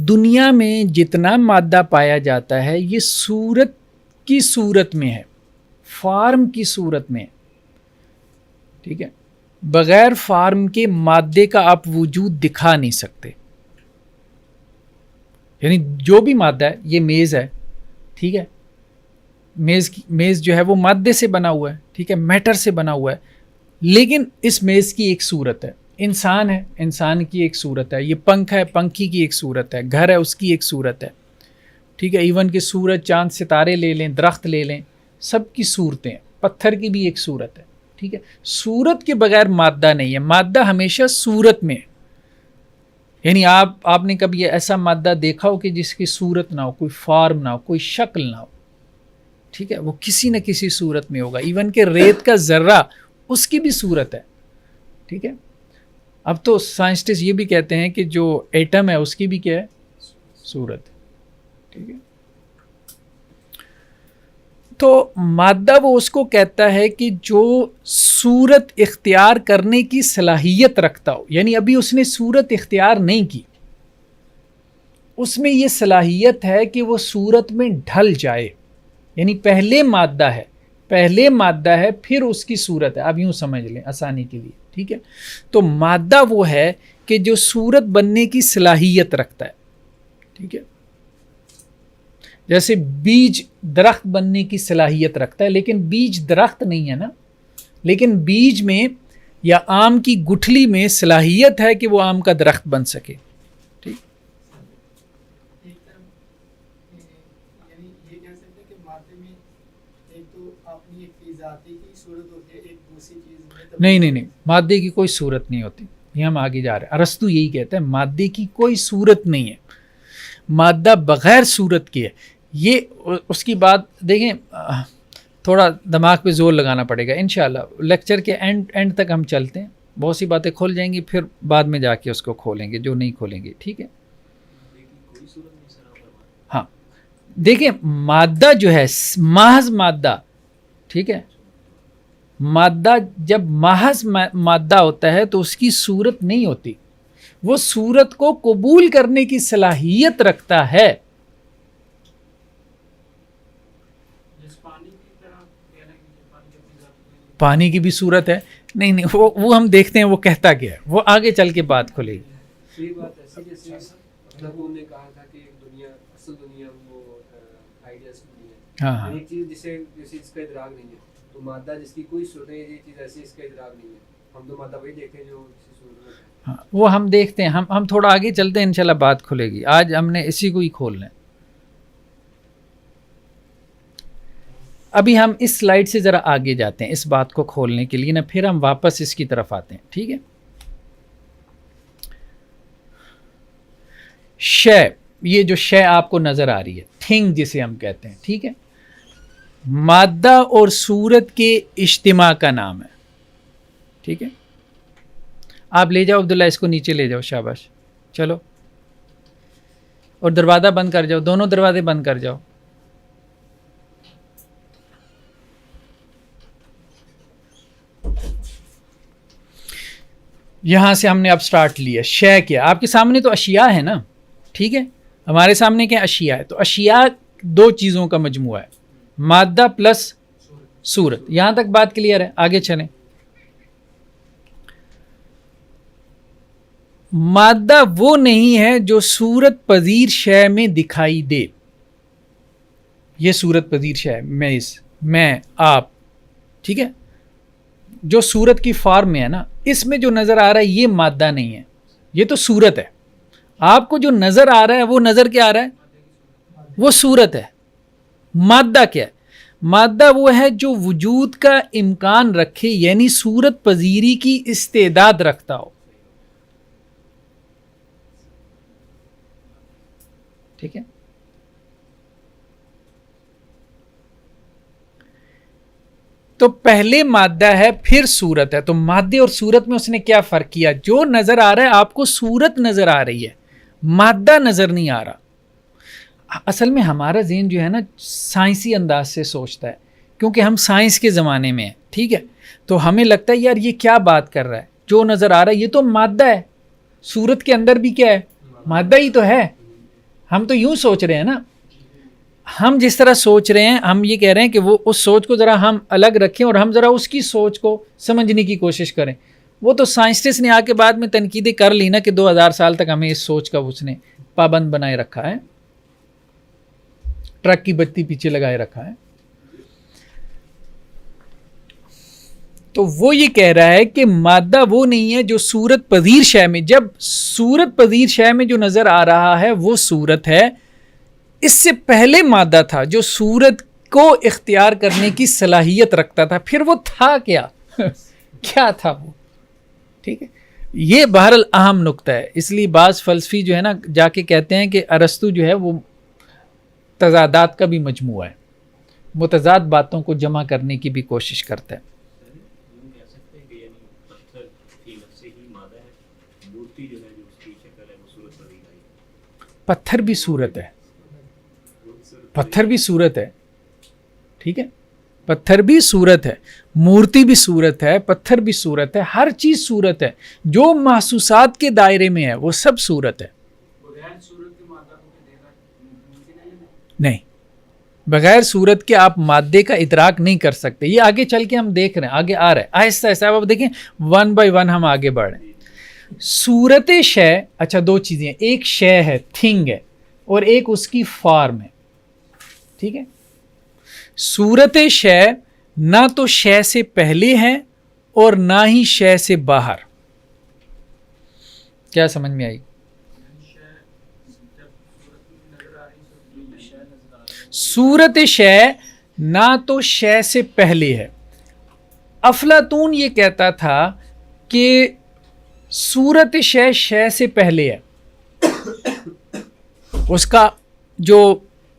دنیا میں جتنا مادہ پایا جاتا ہے یہ صورت کی صورت میں ہے, فارم کی صورت میں. ٹھیک ہے, بغیر فارم کے مادے کا آپ وجود دکھا نہیں سکتے. یعنی جو بھی مادہ ہے, یہ میز ہے, ٹھیک ہے, میز جو ہے وہ مادے سے بنا ہوا ہے. ٹھیک ہے, میٹر سے بنا ہوا ہے, لیکن اس میز کی ایک صورت ہے. انسان ہے, انسان کی ایک صورت ہے. یہ پنکھ ہے, پنکھی کی ایک صورت ہے. گھر ہے, اس کی ایک صورت ہے. ٹھیک ہے, ایون کہ سورج چاند ستارے لے لیں, درخت لے لیں, سب کی صورتیں. پتھر کی بھی ایک صورت ہے. ٹھیک ہے, صورت کے بغیر مادہ نہیں ہے. مادہ ہمیشہ صورت میں. یعنی آپ نے کبھی ایسا مادہ دیکھا ہو کہ جس کی صورت نہ ہو, کوئی فارم نہ ہو, کوئی شکل نہ ہو. ٹھیک ہے, وہ کسی نہ کسی صورت میں ہوگا. ایون کہ ریت کا ذرہ, اس کی بھی صورت ہے. ٹھیک ہے, اب تو سائنسٹسٹ یہ بھی کہتے ہیں کہ جو ایٹم ہے اس کی بھی کیا ہے, صورت. ٹھیک ہے, تو مادہ وہ اس کو کہتا ہے کہ جو صورت اختیار کرنے کی صلاحیت رکھتا ہو. یعنی ابھی اس نے صورت اختیار نہیں کی, اس میں یہ صلاحیت ہے کہ وہ صورت میں ڈھل جائے. یعنی پہلے مادہ ہے پھر اس کی صورت ہے. اب یوں سمجھ لیں آسانی کے لیے. ٹھیک ہے, تو مادہ وہ ہے کہ جو صورت بننے کی صلاحیت رکھتا ہے. ٹھیک ہے, جیسے بیج درخت بننے کی صلاحیت رکھتا ہے, لیکن بیج درخت نہیں ہے نا. لیکن بیج میں یا آم کی گٹھلی میں صلاحیت ہے کہ وہ آم کا درخت بن سکے. ٹھیک, یعنی یہ کہہ سکتے ہیں کہ مادے میں ایک تو اپنی ایک ذاتی کی صورت ہوتی ہے, ایک دوسری چیز میں نہیں, مادے کی کوئی صورت نہیں ہوتی. یہ ہم آگے جا رہے ہیں. ارسطو یہی کہتا ہے مادے کی کوئی صورت نہیں ہے, مادہ بغیر صورت کی ہے. یہ اس کی بات دیکھیں, تھوڑا دماغ پہ زور لگانا پڑے گا. انشاءاللہ لیکچر کے اینڈ تک ہم چلتے ہیں, بہت سی باتیں کھول جائیں گی, پھر بعد میں جا کے اس کو کھولیں گے جو نہیں کھولیں گے. ٹھیک ہے, ہاں دیکھیں مادہ جو ہے محض مادہ, ٹھیک ہے, مادہ جب محض مادہ ہوتا ہے تو اس کی صورت نہیں ہوتی. وہ صورت کو قبول کرنے کی صلاحیت رکھتا ہے. پانی کی بھی صورت ہے. نہیں وہ ہم دیکھتے ہیں وہ کہتا کیا ہے, وہ آگے چل کے بات کھلے گی. ہاں ایک چیز جسے اس کا ادراک نہیں ہے, تو مادہ جس کی کوئی صورت ہے, یہ چیز ایسی اس کا ادراک نہیں ہے. ہم تو مادہ وہی دیکھتے ہیں جو صورت ہے. وہ ہم دیکھتے ہیں. ہم تھوڑا آگے چلتے ہیں, انشاءاللہ بات کھلے گی. آج ہم نے اسی کو ہی کھولنا ہے. ابھی ہم اس سلائڈ سے ذرا آگے جاتے ہیں اس بات کو کھولنے کے لیے نا، پھر ہم واپس اس کی طرف آتے ہیں. ٹھیک ہے. شے، یہ جو شے آپ کو نظر آ رہی ہے، تھنگ جسے ہم کہتے ہیں. ٹھیک ہے. مادہ اور صورت کے اجتماع کا نام ہے. ٹھیک ہے. آپ لے جاؤ عبداللہ، اس کو نیچے لے جاؤ. شاباش. چلو، اور دروازہ بند کر جاؤ، دونوں دروازے بند کر جاؤ. یہاں سے ہم نے اب سٹارٹ لیا. شے کیا؟ آپ کے سامنے تو اشیاء ہے نا. ٹھیک ہے. ہمارے سامنے کیا اشیاء ہے؟ تو اشیاء دو چیزوں کا مجموعہ ہے، مادہ پلس صورت. یہاں تک بات کلیئر ہے؟ آگے چلیں. مادہ وہ نہیں ہے جو صورت پذیر شے میں دکھائی دے. یہ صورت پذیر شے، میں، آپ. ٹھیک ہے. جو صورت کی فارم میں ہے نا، اس میں جو نظر آ رہا ہے یہ مادہ نہیں ہے، یہ تو صورت ہے. آپ کو جو نظر آ رہا ہے وہ نظر کیا آ رہا ہے؟ وہ صورت ہے. مادہ کیا ہے؟ مادہ وہ ہے جو وجود کا امکان رکھے، یعنی صورت پذیری کی استعداد رکھتا ہو. ٹھیک ہے. تو پہلے مادہ ہے پھر صورت ہے. تو مادے اور صورت میں اس نے کیا فرق کیا؟ جو نظر آ رہا ہے آپ کو صورت نظر آ رہی ہے، مادہ نظر نہیں آ رہا. اصل میں ہمارا ذہن جو ہے نا سائنسی انداز سے سوچتا ہے، کیونکہ ہم سائنس کے زمانے میں ہیں. ٹھیک ہے. تو ہمیں لگتا ہے یار یہ کیا بات کر رہا ہے، جو نظر آ رہا ہے یہ تو مادہ ہے، صورت کے اندر بھی کیا ہے؟ مادہ ہی تو ہے. ہم تو یوں سوچ رہے ہیں نا. ہم جس طرح سوچ رہے ہیں، ہم یہ کہہ رہے ہیں کہ وہ اس سوچ کو ذرا ہم الگ رکھیں اور ہم ذرا اس کی سوچ کو سمجھنے کی کوشش کریں. وہ تو سائنسٹسٹ نے آ کے بعد میں تنقیدیں کر لی نا کہ 2000 سال تک ہمیں اس سوچ کا اس نے پابند بنائے رکھا ہے، ٹرک کی بتی پیچھے لگائے رکھا ہے. تو وہ یہ کہہ رہا ہے کہ مادہ وہ نہیں ہے جو صورت پذیر شے میں، جب صورت پذیر شے میں جو نظر آ رہا ہے وہ صورت ہے. اس سے پہلے مادہ تھا جو صورت کو اختیار کرنے کی صلاحیت رکھتا تھا. پھر وہ تھا کیا؟ کیا تھا وہ؟ ٹھیک ہے. یہ بہرحال اہم نقطہ ہے. اس لیے بعض فلسفی جو ہے نا جا کے کہتے ہیں کہ ارسطو جو ہے وہ تضادات کا بھی مجموعہ ہے، متضاد باتوں کو جمع کرنے کی بھی کوشش کرتا ہے. پتھر بھی صورت ہے، پتھر بھی صورت ہے. ٹھیک ہے. پتھر بھی صورت ہے، مورتی بھی صورت ہے، پتھر بھی صورت ہے، ہر چیز صورت ہے. جو محسوسات کے دائرے میں ہے وہ سب صورت ہے. نہیں، بغیر صورت کے آپ مادے کا ادراک نہیں کر سکتے. یہ آگے چل کے ہم دیکھ رہے ہیں، آگے آ رہا ہے آہستہ آہستہ. آپ دیکھیں 1 by 1 ہم آگے بڑھ رہے ہیں. صورت شے، اچھا دو چیزیں، ایک شے ہے، تھنگ ہے، اور ایک اس کی فارم ہے. ٹھیک ہے. صورت شے نہ تو شے سے پہلے ہے اور نہ ہی شے سے باہر. کیا سمجھ میں آئی؟ صورت شے نہ تو شے سے پہلے ہے. افلاطون یہ کہتا تھا کہ صورت شے شے سے پہلے ہے. اس کا جو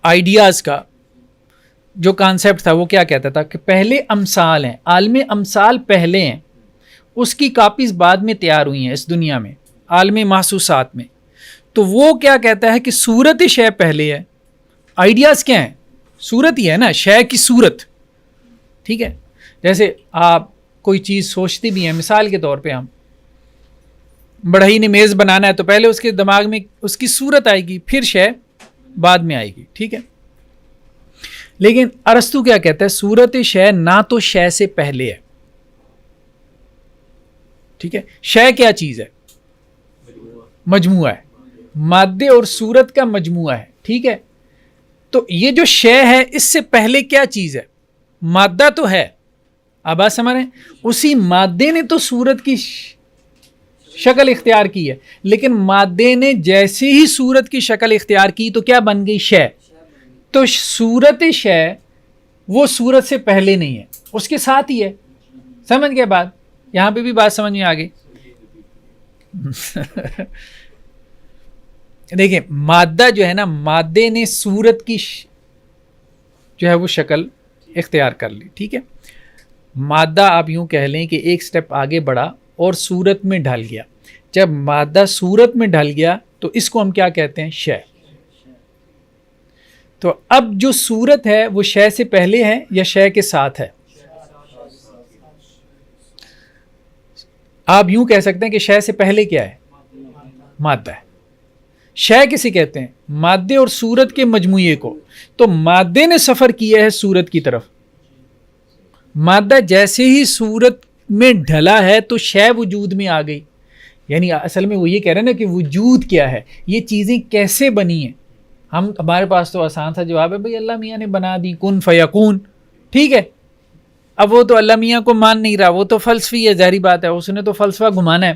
آئیڈیاز کا جو کانسیپٹ تھا وہ کیا کہتا تھا کہ پہلے امثال ہیں، عالم امثال پہلے ہیں، اس کی کاپیز بعد میں تیار ہوئی ہیں اس دنیا میں، عالم محسوسات میں. تو وہ کیا کہتا ہے کہ صورت شے پہلے ہے. آئیڈیاز کیا ہیں؟ صورت ہی ہے نا، شے کی صورت. ٹھیک ہے. جیسے آپ کوئی چیز سوچتے بھی ہیں، مثال کے طور پہ ہم بڑھئی نے میز بنانا ہے تو پہلے اس کے دماغ میں اس کی صورت آئے گی، پھر شے بعد میں آئے گی. ٹھیک ہے. لیکن ارسطو کیا کہتا ہے؟ صورت شے نہ تو شے سے پہلے ہے. ٹھیک ہے. شے کیا چیز ہے؟ مجموعہ ہے، مادے اور صورت کا مجموعہ ہے. ٹھیک ہے. تو یہ جو شے ہے اس سے پہلے کیا چیز ہے؟ مادہ تو ہے. اب بات سمجھ رہے ہیں؟ اسی مادے نے تو صورت کی شکل اختیار کی ہے، لیکن مادے نے جیسے ہی صورت کی شکل اختیار کی تو کیا بن گئی؟ شے. تو صورت شے وہ صورت سے پہلے نہیں ہے، اس کے ساتھ ہی ہے. سمجھ گئے بات؟ یہاں پہ بھی بات سمجھ میں آ گئی. دیکھیں مادہ جو ہے نا، مادے نے صورت کی جو ہے وہ شکل اختیار کر لی. ٹھیک ہے، مادہ آپ یوں کہہ لیں کہ ایک سٹیپ آگے بڑھا اور صورت میں ڈھل گیا. جب مادہ صورت میں ڈھل گیا تو اس کو ہم کیا کہتے ہیں؟ شے. تو اب جو صورت ہے وہ شے سے پہلے ہے یا شے کے ساتھ ہے؟ آپ یوں کہہ سکتے ہیں کہ شے سے پہلے کیا ہے؟ مادہ ہے. شے کسے کہتے ہیں؟ مادے اور صورت کے مجموعے کو. تو مادے نے سفر کیا ہے صورت کی طرف. مادہ جیسے ہی صورت میں ڈھلا ہے تو شے وجود میں آ گئی. یعنی اصل میں وہ یہ کہہ رہے ہیں نا کہ وجود کیا ہے، یہ چیزیں کیسے بنی ہیں. ہمارے پاس تو آسان سا جواب ہے، بھئی اللہ میاں نے بنا دی، کن فیکون. ٹھیک ہے، اب وہ تو اللہ میاں کو مان نہیں رہا، وہ تو فلسفی ہے، ظاہری بات ہے، اس نے تو فلسفہ گھمانا ہے.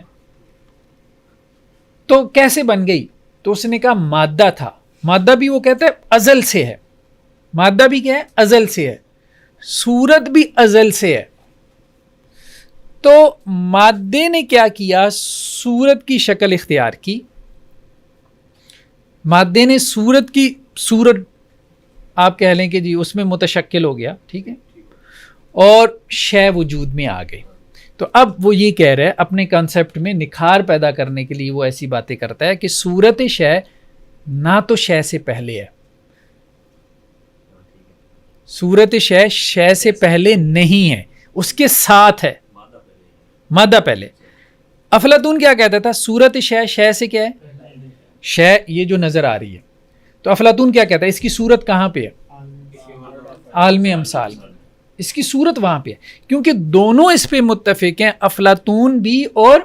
تو کیسے بن گئی؟ تو اس نے کہا مادہ تھا. مادہ بھی وہ کہتا ہے ازل سے ہے. مادہ بھی کیا ہے؟ ازل سے ہے. صورت بھی ازل سے ہے. تو مادے نے کیا کیا؟ صورت کی شکل اختیار کی. مادے نے صورت آپ کہہ لیں کہ جی اس میں متشکل ہو گیا. ٹھیک ہے، اور شے وجود میں آ گئی. تو اب وہ یہ کہہ رہا ہے اپنے کانسیپٹ میں نکھار پیدا کرنے کے لیے وہ ایسی باتیں کرتا ہے کہ صورت شے نہ تو شے سے پہلے ہے. صورت شے شے سے پہلے نہیں ہے، اس کے ساتھ ہے. مادہ پہلے. افلاطون کیا کہتا تھا؟ صورت شے شے سے کیا ہے؟ شے یہ جو نظر آ رہی ہے. تو افلاطون کیا کہتا ہے؟ اس کی صورت کہاں پہ ہے؟ عالم امثال میں. اس کی صورت وہاں پہ ہے، کیونکہ دونوں اس پہ متفق ہیں. افلاطون بھی اور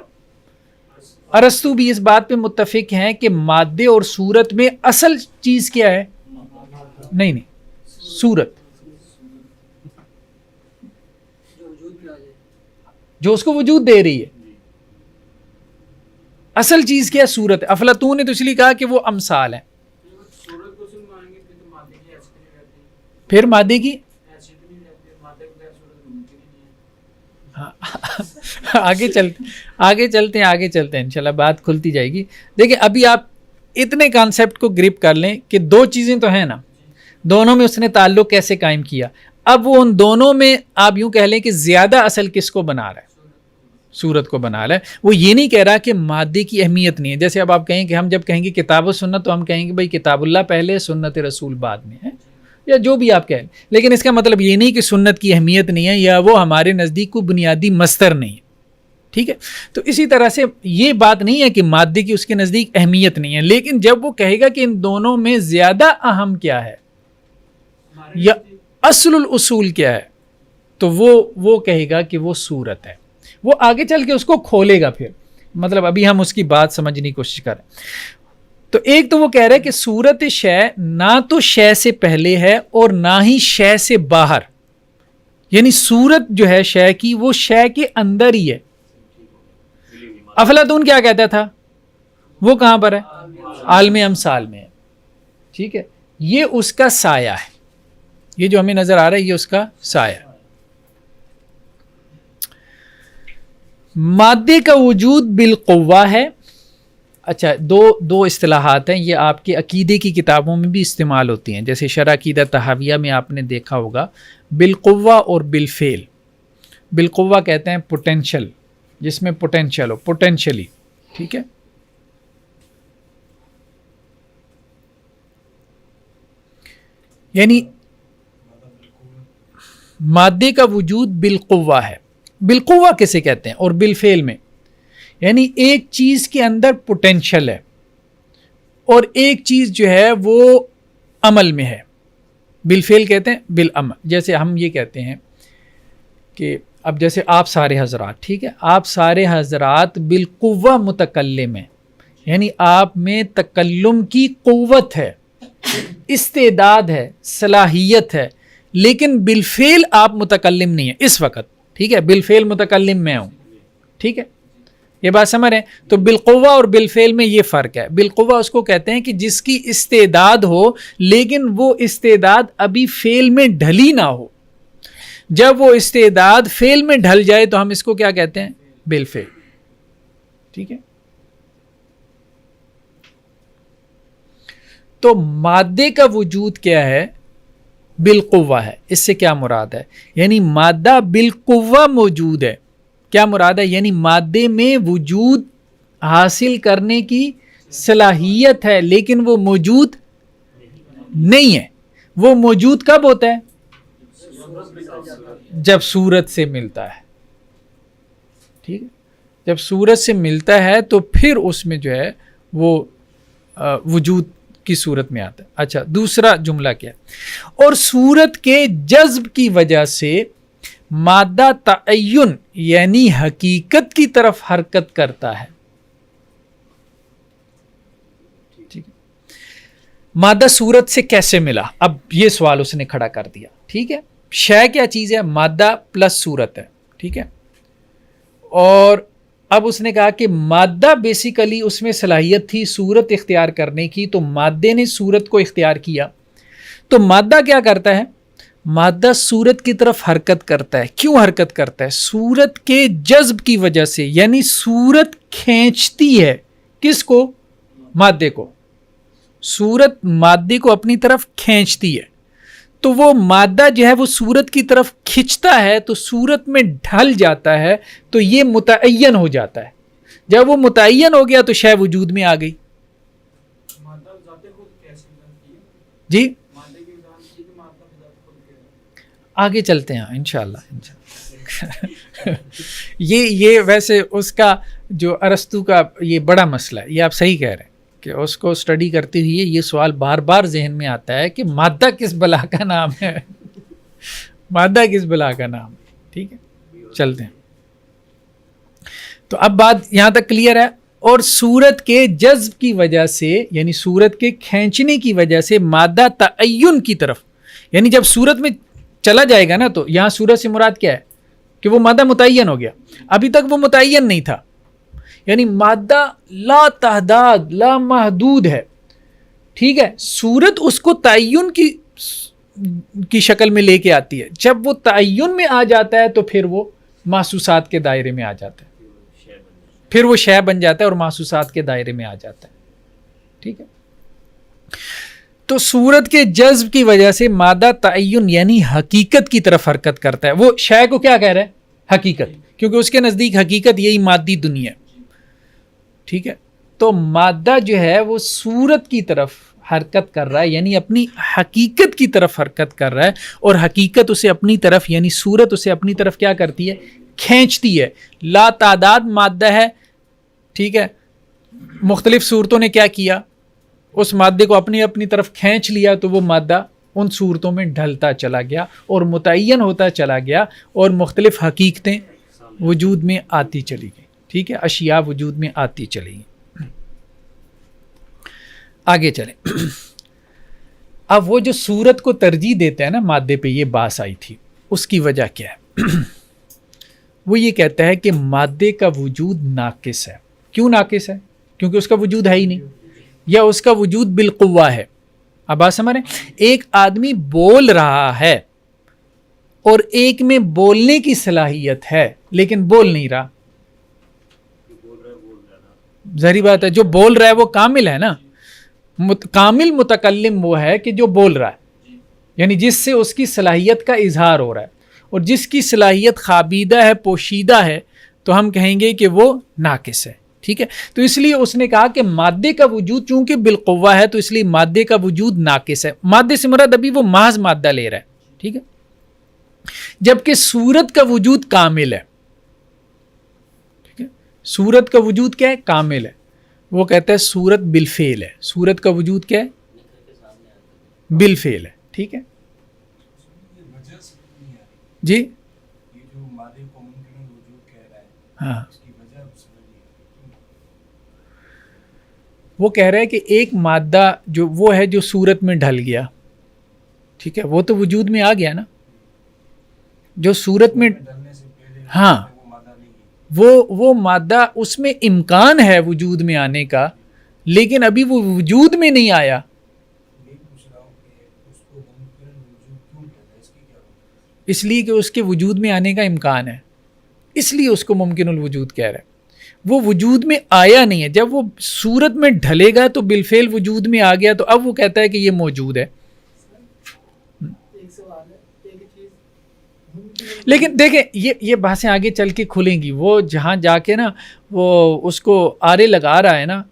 ارسطو بھی اس بات پہ متفق ہیں کہ مادے اور صورت میں اصل چیز کیا ہے؟ نہیں صورت، جو اس کو وجود دے رہی ہے. اصل چیز کیا ہے؟ صورت ہے. افلاطون نے تو اس لیے کہا کہ وہ امثال ہیں. پھر مادے کی آگے چلتے ہیں انشاءاللہ بات کھلتی جائے گی. دیکھیں ابھی آپ اتنے کانسیپٹ کو گرپ کر لیں کہ دو چیزیں تو ہیں نا، دونوں میں اس نے تعلق کیسے قائم کیا. اب وہ ان دونوں میں آپ یوں کہہ لیں کہ زیادہ اصل کس کو بنا رہا ہے؟ صورت کو بنا رہا ہے. وہ یہ نہیں کہہ رہا کہ مادے کی اہمیت نہیں ہے. جیسے اب آپ کہیں کہ ہم جب کہیں گے کتاب و سنت تو ہم کہیں گے بھائی کتاب اللہ پہلے، سنت رسول بعد میں ہے، یا جو بھی آپ کہیں. لیکن اس کا مطلب یہ نہیں کہ سنت کی اہمیت نہیں ہے یا وہ ہمارے نزدیک کوئی بنیادی مصدر نہیں ہے. ٹھیک ہے، تو اسی طرح سے یہ بات نہیں ہے کہ مادے کی اس کے نزدیک اہمیت نہیں ہے. لیکن جب وہ کہے گا کہ ان دونوں میں زیادہ اہم کیا ہے یا اصل الاصول کیا ہے، تو وہ کہے گا کہ وہ صورت ہے. وہ آگے چل کے اس کو کھولے گا. پھر مطلب ابھی ہم اس کی بات سمجھنے کی کوشش کریں. تو ایک تو وہ کہہ رہے کہ صورت شے نہ تو شے سے پہلے ہے اور نہ ہی شے سے باہر. یعنی صورت جو ہے شے کی وہ شے کے اندر ہی ہے. افلاطون کیا کہتا تھا؟ وہ کہاں پر ہے؟ عالم امثال میں ہے. ٹھیک ہے، یہ اس کا سایہ ہے. یہ جو ہمیں نظر آ رہا ہے یہ اس کا سایہ ہے. مادے کا وجود بالقوہ ہے. اچھا، دو اصطلاحات ہیں، یہ آپ کے عقیدے کی کتابوں میں بھی استعمال ہوتی ہیں. جیسے شرح عقیدہ طحاویہ میں آپ نے دیکھا ہوگا بالقوہ اور بالفعل. بالقوہ کہتے ہیں پوٹینشل، جس میں پوٹینشل ہو، پوٹینشلی. ٹھیک ہے، یعنی مادے کا وجود بالقوہ ہے. بالقوہ کسے کہتے ہیں؟ اور بالفعل میں یعنی ایک چیز کے اندر پوٹینشل ہے اور ایک چیز جو ہے وہ عمل میں ہے. بالفعل کہتے ہیں بالعمل. جیسے ہم یہ کہتے ہیں کہ اب جیسے آپ سارے حضرات، ٹھیک ہے، آپ سارے حضرات بالقوہ متکلم ہیں، یعنی آپ میں تکلم کی قوت ہے، استعداد ہے، صلاحیت ہے، لیکن بالفعل آپ متکلم نہیں ہیں اس وقت. ٹھیک ہے، بالفعل متکلم میں ہوں. ٹھیک ہے، یہ بات سمجھ رہے ہیں؟ تو بالقوہ اور بالفعل میں یہ فرق ہے. بالقوہ اس کو کہتے ہیں کہ جس کی استعداد ہو لیکن وہ استعداد ابھی فعل میں ڈھلی نہ ہو. جب وہ استعداد فعل میں ڈھل جائے تو ہم اس کو کیا کہتے ہیں؟ بالفعل. ٹھیک ہے. تو مادے کا وجود کیا ہے؟ بالقوہ ہے. اس سے کیا مراد ہے؟ یعنی مادہ بالقوہ موجود ہے. کیا مراد ہے؟ یعنی مادے میں وجود حاصل کرنے کی صلاحیت ہے لیکن وہ موجود نہیں ہے. وہ موجود کب ہوتا ہے؟ جب صورت سے ملتا ہے. ٹھیک ہے. جب صورت سے ملتا ہے تو پھر اس میں جو ہے وہ وجود کی صورت میں آتا ہے. اچھا دوسرا جملہ کیا ہے؟ اور صورت کے جذب کی وجہ سے مادہ تعین یعنی حقیقت کی طرف حرکت کرتا ہے. ٹھیک ہے. مادہ صورت سے کیسے ملا؟ اب یہ سوال اس نے کھڑا کر دیا. ٹھیک ہے. شے کیا چیز ہے؟ مادہ پلس صورت ہے. ٹھیک ہے. اور اب اس نے کہا کہ مادہ بیسیکلی اس میں صلاحیت تھی صورت اختیار کرنے کی، تو مادے نے صورت کو اختیار کیا. تو مادہ کیا کرتا ہے؟ مادہ صورت کی طرف حرکت کرتا ہے. کیوں حرکت کرتا ہے؟ صورت کے جذب کی وجہ سے. یعنی صورت کھینچتی ہے کس کو؟ مادے کو. صورت مادے کو اپنی طرف کھینچتی ہے. تو وہ مادہ جو ہے وہ صورت کی طرف کھنچتا ہے تو صورت میں ڈھل جاتا ہے، تو یہ متعین ہو جاتا ہے. جب وہ متعین ہو گیا تو شے وجود میں آ گئی. جی آگے چلتے ہیں انشاءاللہ. یہ ویسے اس کا جو ارسطو کا یہ بڑا مسئلہ ہے. یہ آپ صحیح کہہ رہے ہیں کہ اس کو اسٹڈی کرتے ہوئے یہ سوال بار بار ذہن میں آتا ہے کہ مادہ کس بلا کا نام ہے؟ مادہ کس بلا کا نام ہے؟ ٹھیک ہے چلتے ہیں. تو اب بات یہاں تک کلیئر ہے. اور صورت کے جذب کی وجہ سے یعنی صورت کے کھینچنے کی وجہ سے مادہ تعین کی طرف، یعنی جب صورت میں چلا جائے گا نا، تو یہاں صورت سے مراد کیا ہے؟ کہ وہ مادہ متعین ہو گیا. ابھی تک وہ متعین نہیں تھا. یعنی مادہ لا تعداد لا محدود ہے. ٹھیک ہے. صورت اس کو تعین کی شکل میں لے کے آتی ہے. جب وہ تعین میں آ جاتا ہے تو پھر وہ محسوسات کے دائرے میں آ جاتا ہے. پھر وہ شے بن جاتا ہے اور محسوسات کے دائرے میں آ جاتا ہے. ٹھیک ہے. تو صورت کے جذب کی وجہ سے مادہ تعین یعنی حقیقت کی طرف حرکت کرتا ہے. وہ شے کو کیا کہہ رہا ہے؟ حقیقت. کیونکہ اس کے نزدیک حقیقت یہی مادی دنیا ہے. ٹھیک ہے. تو مادہ جو ہے وہ صورت کی طرف حرکت کر رہا ہے، یعنی اپنی حقیقت کی طرف حرکت کر رہا ہے، اور حقیقت اسے اپنی طرف یعنی صورت اسے اپنی طرف کیا کرتی ہے؟ کھینچتی ہے. لا تعداد مادہ ہے. ٹھیک ہے. مختلف صورتوں نے کیا کیا؟ اس مادے کو اپنی طرف کھینچ لیا، تو وہ مادہ ان صورتوں میں ڈھلتا چلا گیا اور متعین ہوتا چلا گیا، اور مختلف حقیقتیں وجود میں آتی چلی گئی. ٹھیک ہے. اشیاء وجود میں آتی چلی گئی. آگے چلیں. اب وہ جو صورت کو ترجیح دیتا ہے نا مادے پہ، یہ باس آئی تھی، اس کی وجہ کیا ہے؟ وہ یہ کہتا ہے کہ مادے کا وجود ناقص ہے. کیوں ناقص ہے؟ کیونکہ اس کا وجود ہے ہی نہیں، یا اس کا وجود بالقوہ ہے. اب بات سمجھ رہے ہیں؟ ایک آدمی بول رہا ہے اور ایک میں بولنے کی صلاحیت ہے لیکن بول نہیں رہا. ظاہری بات ہے جو بول رہا ہے وہ کامل ہے نا. کامل متکلم وہ ہے کہ جو بول رہا ہے، یعنی جس سے اس کی صلاحیت کا اظہار ہو رہا ہے. اور جس کی صلاحیت خابیدہ ہے، پوشیدہ ہے، تو ہم کہیں گے کہ وہ ناقص ہے. ٹھیک ہے. تو اس لیے اس نے کہا کہ مادے کا وجود چونکہ بالقوہ ہے تو اس لیے مادے کا وجود ناقص ہے. مادے سے مراد ابھی وہ محض مادہ لے رہا ہے. ٹھیک ہے. جبکہ صورت کا وجود کامل ہے. ٹھیک ہے. صورت کا وجود کیا ہے؟ کامل ہے. وہ کہتا ہے صورت بالفعل ہے. صورت کا وجود کیا ہے؟ بالفعل ہے. ٹھیک ہے جی. ہاں وہ کہہ رہا ہے کہ ایک مادہ جو وہ ہے جو صورت میں ڈھل گیا، ٹھیک ہے، وہ تو وجود میں آ گیا نا. جو صورت میں ہاں وہ مادہ اس میں امکان ہے وجود میں آنے کا، لیکن ابھی وہ وجود میں نہیں آیا. اس لیے کہ اس کے وجود میں آنے کا امکان ہے، اس لیے اس کو ممکن الوجود کہہ رہا ہے. وہ وجود میں آیا نہیں ہے، جب وہ صورت میں ڈھلے گا تو بالفعل وجود میں آ گیا، تو اب وہ کہتا ہے کہ یہ موجود ہے. ایک سوال ہے، ایک چیز لیکن دیکھیں یہ بحثیں آگے چل کے کھلیں گی. وہ جہاں جا کے نا وہ اس کو آرے لگا رہا ہے نا،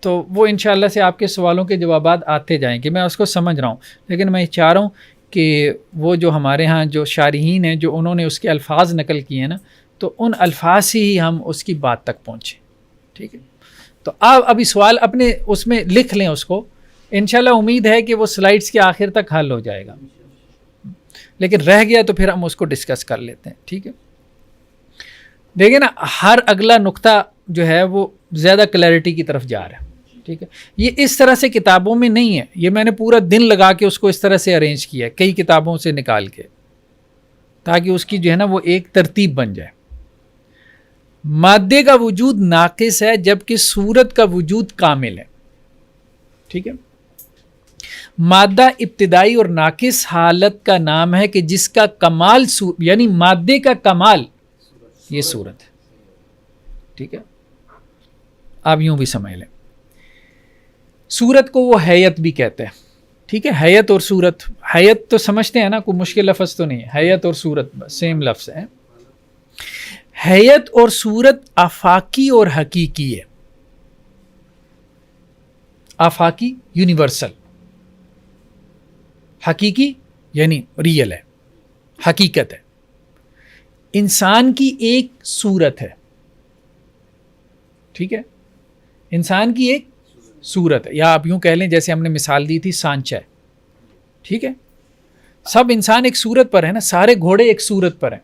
تو وہ انشاءاللہ سے آپ کے سوالوں کے جوابات آتے جائیں گے. میں اس کو سمجھ رہا ہوں، لیکن میں چاہ رہا ہوں کہ وہ جو ہمارے ہاں جو شارحین ہیں، جو انہوں نے اس کے الفاظ نقل کیے ہیں نا، تو ان الفاظ سے ہی ہم اس کی بات تک پہنچیں. ٹھیک ہے، تو آپ ابھی سوال اپنے اس میں لکھ لیں اس کو. انشاءاللہ امید ہے کہ وہ سلائیڈز کے آخر تک حل ہو جائے گا، لیکن رہ گیا تو پھر ہم اس کو ڈسکس کر لیتے ہیں. ٹھیک ہے، دیکھیں نا ہر اگلا نقطہ جو ہے وہ زیادہ کلیئرٹی کی طرف جا رہا ہے. ٹھیک ہے، یہ اس طرح سے کتابوں میں نہیں ہے، یہ میں نے پورا دن لگا کے اس کو اس طرح سے ارینج کیا ہے، کئی کتابوں سے نکال کے، تاکہ اس کی جو ہے نا وہ ایک ترتیب بن جائے. مادے کا وجود ناقص ہے جبکہ صورت کا وجود کامل ہے. ٹھیک ہے، مادہ ابتدائی اور ناقص حالت کا نام ہے کہ جس کا کمال یعنی مادے کا کمال یہ صورت ہے. ٹھیک ہے، آپ یوں بھی سمجھ لیں. صورت کو وہ حیت بھی کہتے ہیں. ٹھیک ہے، حیت اور صورت، حیت تو سمجھتے ہیں نا، کوئی مشکل لفظ تو نہیں ہے. حیت اور صورت سیم لفظ ہے. حیت اور صورت آفاقی اور حقیقی ہے. آفاقی یونیورسل، حقیقی یعنی ریئل ہے، حقیقت ہے. انسان کی ایک صورت ہے. ٹھیک ہے، انسان کی ایک صورت ہے، یا آپ یوں کہہ لیں جیسے ہم نے مثال دی تھی سانچہ ہے. ٹھیک ہے، سب انسان ایک صورت پر ہے نا، سارے گھوڑے ایک صورت پر ہیں،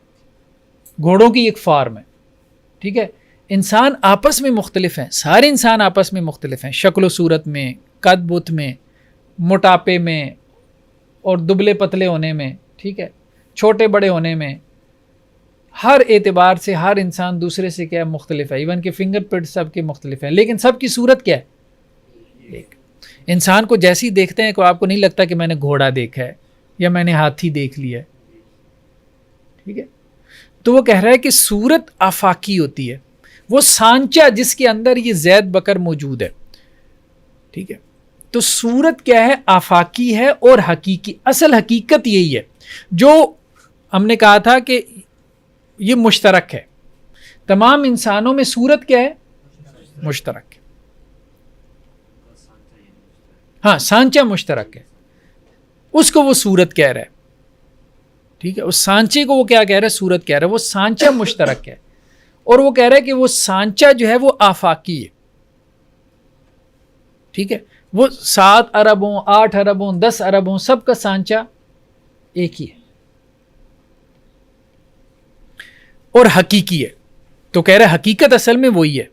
گھوڑوں کی ایک فارم ہے. ٹھیک ہے، انسان آپس میں مختلف ہیں، سارے انسان آپس میں مختلف ہیں، شکل و صورت میں، قد بت میں، موٹاپے میں اور دبلے پتلے ہونے میں. ٹھیک ہے، چھوٹے بڑے ہونے میں، ہر اعتبار سے ہر انسان دوسرے سے کیا مختلف ہے. ایون کہ فنگر پرنٹ سب کے مختلف ہیں، لیکن سب کی صورت کیا ہے؟ ایک. انسان کو جیسی دیکھتے ہیں کہ آپ کو نہیں لگتا کہ میں نے گھوڑا دیکھا ہے یا میں نے ہاتھی دیکھ لیا ہے. ٹھیک ہے، تو وہ کہہ رہا ہے کہ صورت آفاقی ہوتی ہے، وہ سانچہ جس کے اندر یہ زید بکر موجود ہے. ٹھیک ہے، تو صورت کیا ہے؟ آفاقی ہے اور حقیقی. اصل حقیقت یہی ہے جو ہم نے کہا تھا کہ یہ مشترک ہے. تمام انسانوں میں صورت کیا ہے؟ مشترک ہے. ہاں، سانچہ مشترک ہے، اس کو وہ صورت کہہ رہا ہے. ٹھیک ہے، اس سانچے کو وہ کیا کہہ رہا ہے؟ صورت کہہ رہا ہے. وہ سانچہ مشترک ہے، اور وہ کہہ رہا ہے کہ وہ سانچہ جو ہے وہ آفاقی ہے. ٹھیک ہے، وہ 7 ارب ہوں، 8 ارب ہوں، 10 ارب ہوں، سب کا سانچہ ایک ہی ہے اور حقیقی ہے. تو کہہ رہا ہے حقیقت اصل میں وہی ہے.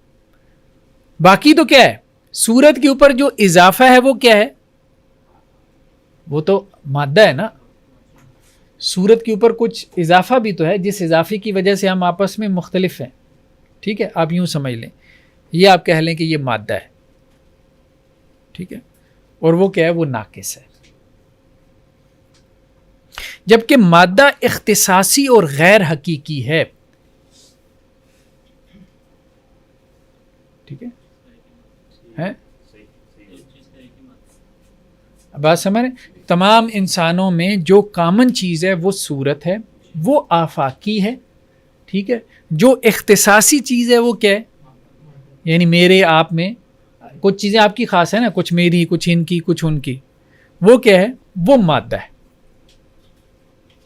باقی تو کیا ہے؟ صورت کے اوپر جو اضافہ ہے وہ کیا ہے؟ وہ تو مادہ ہے نا. صورت کے اوپر کچھ اضافہ بھی تو ہے، جس اضافے کی وجہ سے ہم آپس میں مختلف ہیں. ٹھیک ہے، آپ یوں سمجھ لیں، یہ آپ کہہ لیں کہ یہ مادہ ہے. ٹھیک ہے، اور وہ کیا ہے؟ وہ ناقص ہے. جبکہ مادہ اختصاصی اور غیر حقیقی ہے. ٹھیک ہے، بات سمجھ رہے ہیں؟ تمام انسانوں میں جو کامن چیز ہے وہ صورت ہے، وہ آفاقی ہے. ٹھیک ہے، جو اختصاصی چیز ہے وہ کیا ہے؟ یعنی میرے آپ میں کچھ چیزیں آپ کی خاص ہیں نا، کچھ میری، کچھ ان کی، کچھ ان کی، وہ کیا ہے؟ وہ مادہ ہے.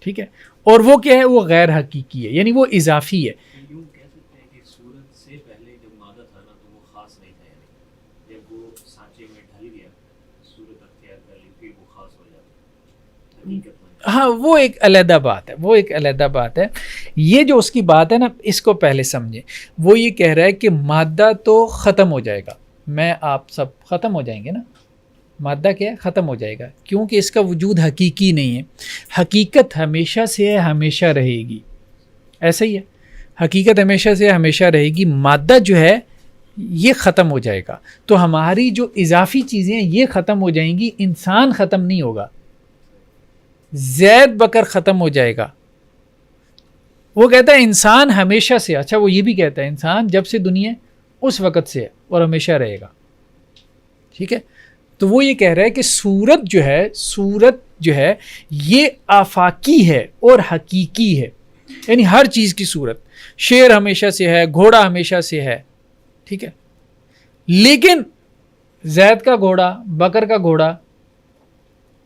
ٹھیک ہے، اور وہ کیا ہے؟ وہ غیر حقیقی ہے، یعنی وہ اضافی ہے. یوں کہہ سکتے ہیں کہ صورت سے پہلے جب مادہ تھا نا تو وہ خاص نہیں تھا، یعنی جب وہ سانچے میں ڈھل گیا صورت اختیار کر لی پھر وہ خاص ہو جاتا حقیقت میں. ہاں، وہ ایک علیحدہ بات ہے، وہ ایک علیحدہ بات ہے. یہ جو اس کی بات ہے نا، اس کو پہلے سمجھیں. وہ یہ کہہ رہا ہے کہ مادہ تو ختم ہو جائے گا، میں آپ سب ختم ہو جائیں گے نا. مادہ کیا ہے؟ ختم ہو جائے گا، کیونکہ اس کا وجود حقیقی نہیں ہے. حقیقت ہمیشہ سے ہے، ہمیشہ رہے گی. ایسا ہی ہے، حقیقت ہمیشہ سے ہمیشہ رہے گی. مادہ جو ہے یہ ختم ہو جائے گا. تو ہماری جو اضافی چیزیں ہیں یہ ختم ہو جائیں گی. انسان ختم نہیں ہوگا، زید بکر ختم ہو جائے گا. وہ کہتا ہے انسان ہمیشہ سے، اچھا وہ یہ بھی کہتا ہے انسان جب سے دنیا اس وقت سے ہے اور ہمیشہ رہے گا. ٹھیک ہے، تو وہ یہ کہہ رہا ہے کہ صورت جو ہے یہ آفاقی ہے اور حقیقی ہے، یعنی ہر چیز کی صورت، شیر ہمیشہ سے ہے، گھوڑا ہمیشہ سے ہے. ٹھیک ہے، لیکن زید کا گھوڑا، بکر کا گھوڑا،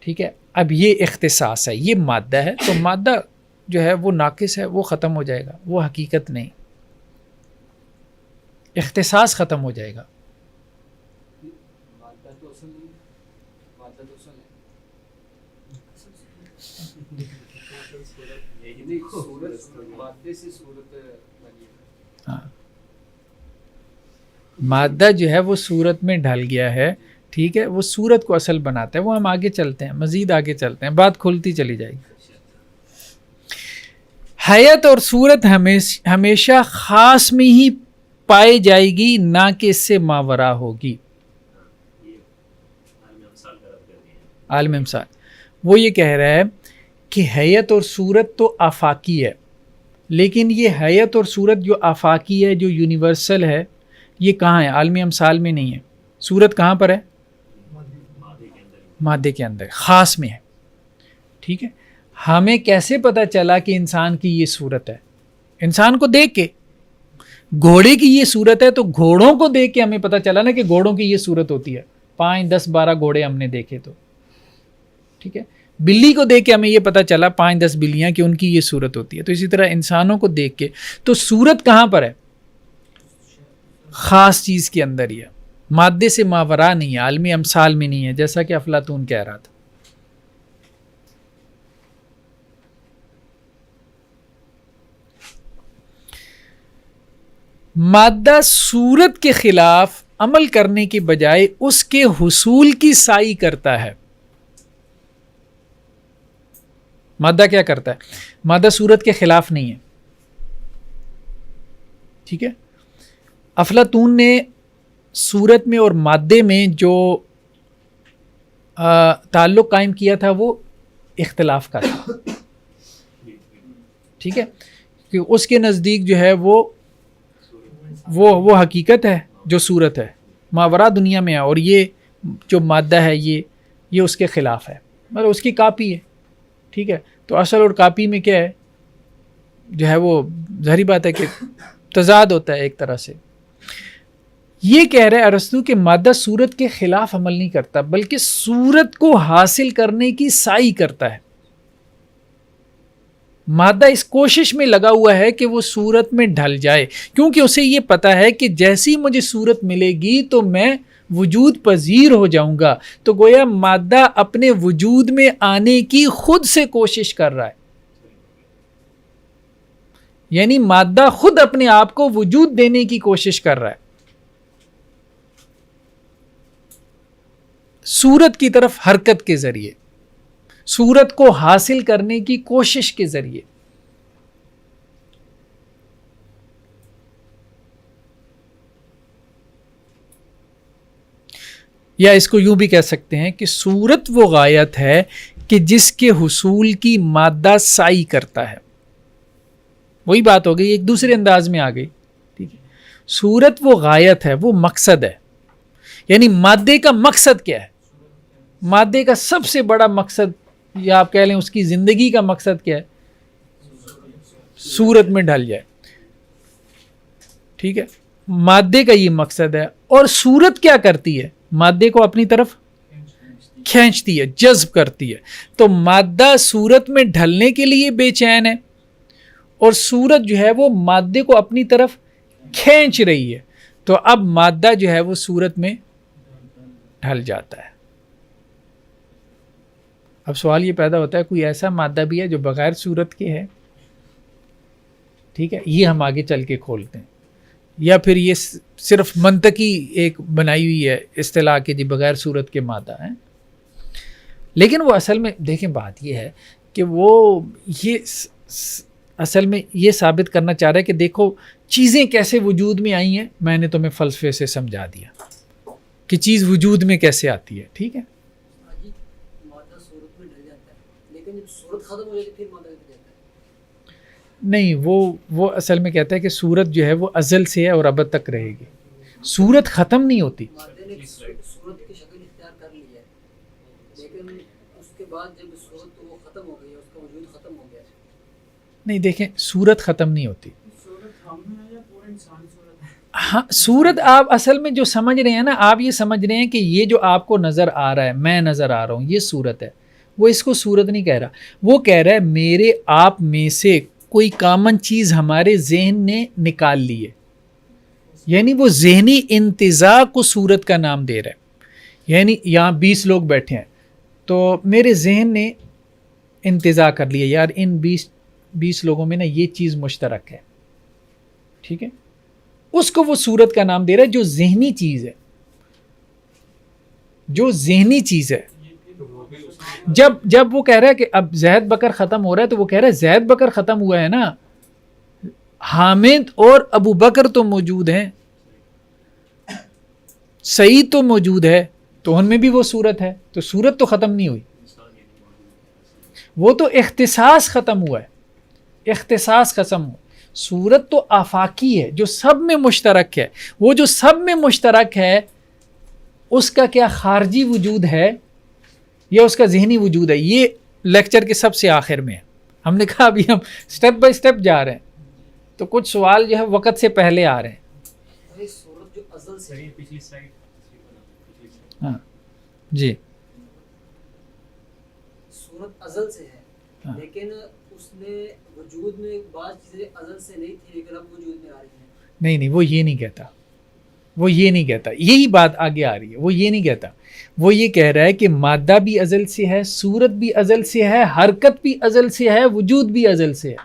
ٹھیک ہے، اب یہ اختصاص ہے، یہ مادہ ہے، تو مادہ جو ہے وہ ناقص ہے، وہ ختم ہو جائے گا، وہ حقیقت نہیں، اختصاص ختم ہو جائے گا. مادہ تو اصل نہیں ہے، مادہ تو اصل ہے. نہیں، صورت مادے سے صورت بنی ہے. ہاں، مادہ جو ہے وہ صورت میں ڈھل گیا ہے. ٹھیک ہے، وہ صورت کو اصل بناتا ہے. وہ ہم آگے چلتے ہیں، مزید آگے چلتے ہیں، بات کھلتی چلی جائے گی. حیت اور صورت ہمیشہ خاص میں ہی پائی جائے گی، نہ کہ اس سے ماورا ہوگی. عالم امثال وہ یہ کہہ رہا ہے کہ حیت اور صورت تو آفاقی ہے، لیکن یہ حیت اور صورت جو آفاقی ہے، جو یونیورسل ہے، یہ کہاں ہے؟ عالم امثال میں نہیں ہے. صورت کہاں پر ہے؟ مادے کے اندر، خاص میں ہے. ٹھیک ہے، ہمیں کیسے پتہ چلا کہ انسان کی یہ صورت ہے؟ انسان کو دیکھ کے. گھوڑے کی یہ صورت ہے تو گھوڑوں کو دیکھ کے ہمیں پتہ چلا نا کہ گھوڑوں کی یہ صورت ہوتی ہے. 5 10 12 گھوڑے ہم نے دیکھے تو. ٹھیک ہے، بلی کو دیکھ کے ہمیں یہ پتہ چلا 5 10 بلیاں کہ ان کی یہ صورت ہوتی ہے. تو اسی طرح انسانوں کو دیکھ کے، تو صورت کہاں پر ہے؟ خاص چیز کے اندر ہی ہے، مادے سے ماورا نہیں ہے، عالم امثال میں نہیں ہے، جیسا کہ افلاطون کہہ رہا تھا. مادہ صورت کے خلاف عمل کرنے کے بجائے اس کے حصول کی سعی کرتا ہے. مادہ کیا کرتا ہے؟ مادہ صورت کے خلاف نہیں ہے. ٹھیک ہے، افلاطون نے صورت میں اور مادے میں جو تعلق قائم کیا تھا وہ اختلاف کا تھا. ٹھیک ہے، کہ اس کے نزدیک جو ہے وہ حقیقت ہے جو صورت ہے، ماورا دنیا میں ہے، اور یہ جو مادہ ہے یہ اس کے خلاف ہے، مطلب اس کی کاپی ہے. ٹھیک ہے، تو اصل اور کاپی میں کیا ہے جو ہے وہ ظاہری بات ہے کہ تضاد ہوتا ہے ایک طرح سے. یہ کہہ رہے ارسطو کہ مادہ صورت کے خلاف عمل نہیں کرتا، بلکہ صورت کو حاصل کرنے کی سعی کرتا ہے. مادہ اس کوشش میں لگا ہوا ہے کہ وہ صورت میں ڈھل جائے، کیونکہ اسے یہ پتا ہے کہ جیسی مجھے صورت ملے گی تو میں وجود پذیر ہو جاؤں گا. تو گویا مادہ اپنے وجود میں آنے کی خود سے کوشش کر رہا ہے، یعنی مادہ خود اپنے آپ کو وجود دینے کی کوشش کر رہا ہے صورت کی طرف حرکت کے ذریعے، صورت کو حاصل کرنے کی کوشش کے ذریعے. یا اس کو یوں بھی کہہ سکتے ہیں کہ صورت وہ غایت ہے کہ جس کے حصول کی مادہ سعی کرتا ہے. وہی بات ہو گئی، ایک دوسرے انداز میں آ گئی. ٹھیک ہے، صورت وہ غایت ہے، وہ مقصد ہے. یعنی مادے کا مقصد کیا ہے؟ مادے کا سب سے بڑا مقصد، یا آپ کہہ لیں اس کی زندگی کا مقصد کیا ہے؟ صورت میں ڈھل جائے. ٹھیک ہے، مادے کا یہ مقصد ہے. اور صورت کیا کرتی ہے؟ مادے کو اپنی طرف کھینچتی ہے، جذب کرتی ہے. تو مادہ صورت میں ڈھلنے کے لیے بے چین ہے، اور صورت جو ہے وہ مادے کو اپنی طرف کھینچ رہی ہے. تو اب مادہ جو ہے وہ صورت میں ڈھل جاتا ہے. اب سوال یہ پیدا ہوتا ہے کوئی ایسا مادہ بھی ہے جو بغیر صورت کے ہے؟ ٹھیک ہے، یہ ہم آگے چل کے کھولتے ہیں. یا پھر یہ صرف منطقی ایک بنائی ہوئی ہے اصطلاح کہ جی بغیر صورت کے مادہ ہیں. لیکن وہ اصل میں دیکھیں بات یہ ہے کہ وہ یہ اصل میں یہ ثابت کرنا چاہ رہا ہے کہ دیکھو چیزیں کیسے وجود میں آئی ہیں. میں نے تمہیں فلسفے سے سمجھا دیا کہ چیز وجود میں کیسے آتی ہے. ٹھیک ہے، مادہ صورت میں ڈل جاتا ہے، لیکن جب صورت ختم ہو جاتی ہے پھر مادہ ڈل جاتا ہے. نہیں، وہ اصل میں کہتا ہے کہ صورت جو ہے وہ ازل سے ہے اور ابد تک رہے گی، صورت ختم نہیں ہوتی. مادے نے صورت کی شکل اختیار کر لی ہے، لیکن اس کے بعد جب صورت تو وہ ختم ہو گئی ہے، اس کا وجود ختم ہو گیا ہے. نہیں دیکھیں، صورت ختم نہیں ہوتی. صورت ہم میں ہے یا پورا انسان صورت ہے؟ ہاں صورت آپ اصل میں جو سمجھ رہے ہیں نا، آپ یہ سمجھ رہے ہیں کہ یہ جو آپ کو نظر آ رہا ہے، میں نظر آ رہا ہوں، یہ صورت ہے. وہ اس کو صورت نہیں کہہ رہا، وہ کہہ رہا ہے میرے آپ میں سے کوئی کامن چیز ہمارے ذہن نے نکال لی ہے، یعنی وہ ذہنی انتزاع کو صورت کا نام دے رہا ہے. یعنی یہاں 20 لوگ بیٹھے ہیں تو میرے ذہن نے انتزاع کر لیا، یار ان 20 لوگوں میں نا یہ چیز مشترک ہے، ٹھیک ہے، اس کو وہ صورت کا نام دے رہا ہے، جو ذہنی چیز ہے، جو ذہنی چیز ہے. جب وہ کہہ رہا ہے کہ اب زید بکر ختم ہو رہا ہے، تو وہ کہہ رہا ہے زید بکر ختم ہوا ہے نا، حامد اور ابو بکر تو موجود ہیں، سعید تو موجود ہے، تو ان میں بھی وہ صورت ہے، تو صورت تو ختم نہیں ہوئی، وہ تو اختصاص ختم ہوا ہے، اختصاص ختم ہوا. صورت تو آفاقی ہے، جو سب میں مشترک ہے. وہ جو سب میں مشترک ہے اس کا کیا خارجی وجود ہے یا اس کا ذہنی وجود ہے، یہ لیکچر کے سب سے آخر میں ہے. ہم نے کہا ابھی ہم سٹیپ بائی سٹیپ جا رہے ہیں، تو کچھ سوال جو ہے وقت سے پہلے آ رہے ہیں. ارے صورت جو ازل سے ہے، پچھلی سلائڈ ہاں جی، صورت ازل سے ہے، ہاں. لیکن اس نے وجود میں بعض چیزیں ازل سے نہیں تھی لیکن اب وجود میں آ رہی ہیں. نہیں وہ یہ نہیں کہتا، وہ یہ نہیں کہتا، یہی بات آگے آ رہی ہے. وہ یہ نہیں کہتا، وہ یہ کہہ رہا ہے کہ مادہ بھی ازل سے ہے، صورت بھی ازل سے ہے، حرکت بھی ازل سے ہے، وجود بھی ازل سے ہے.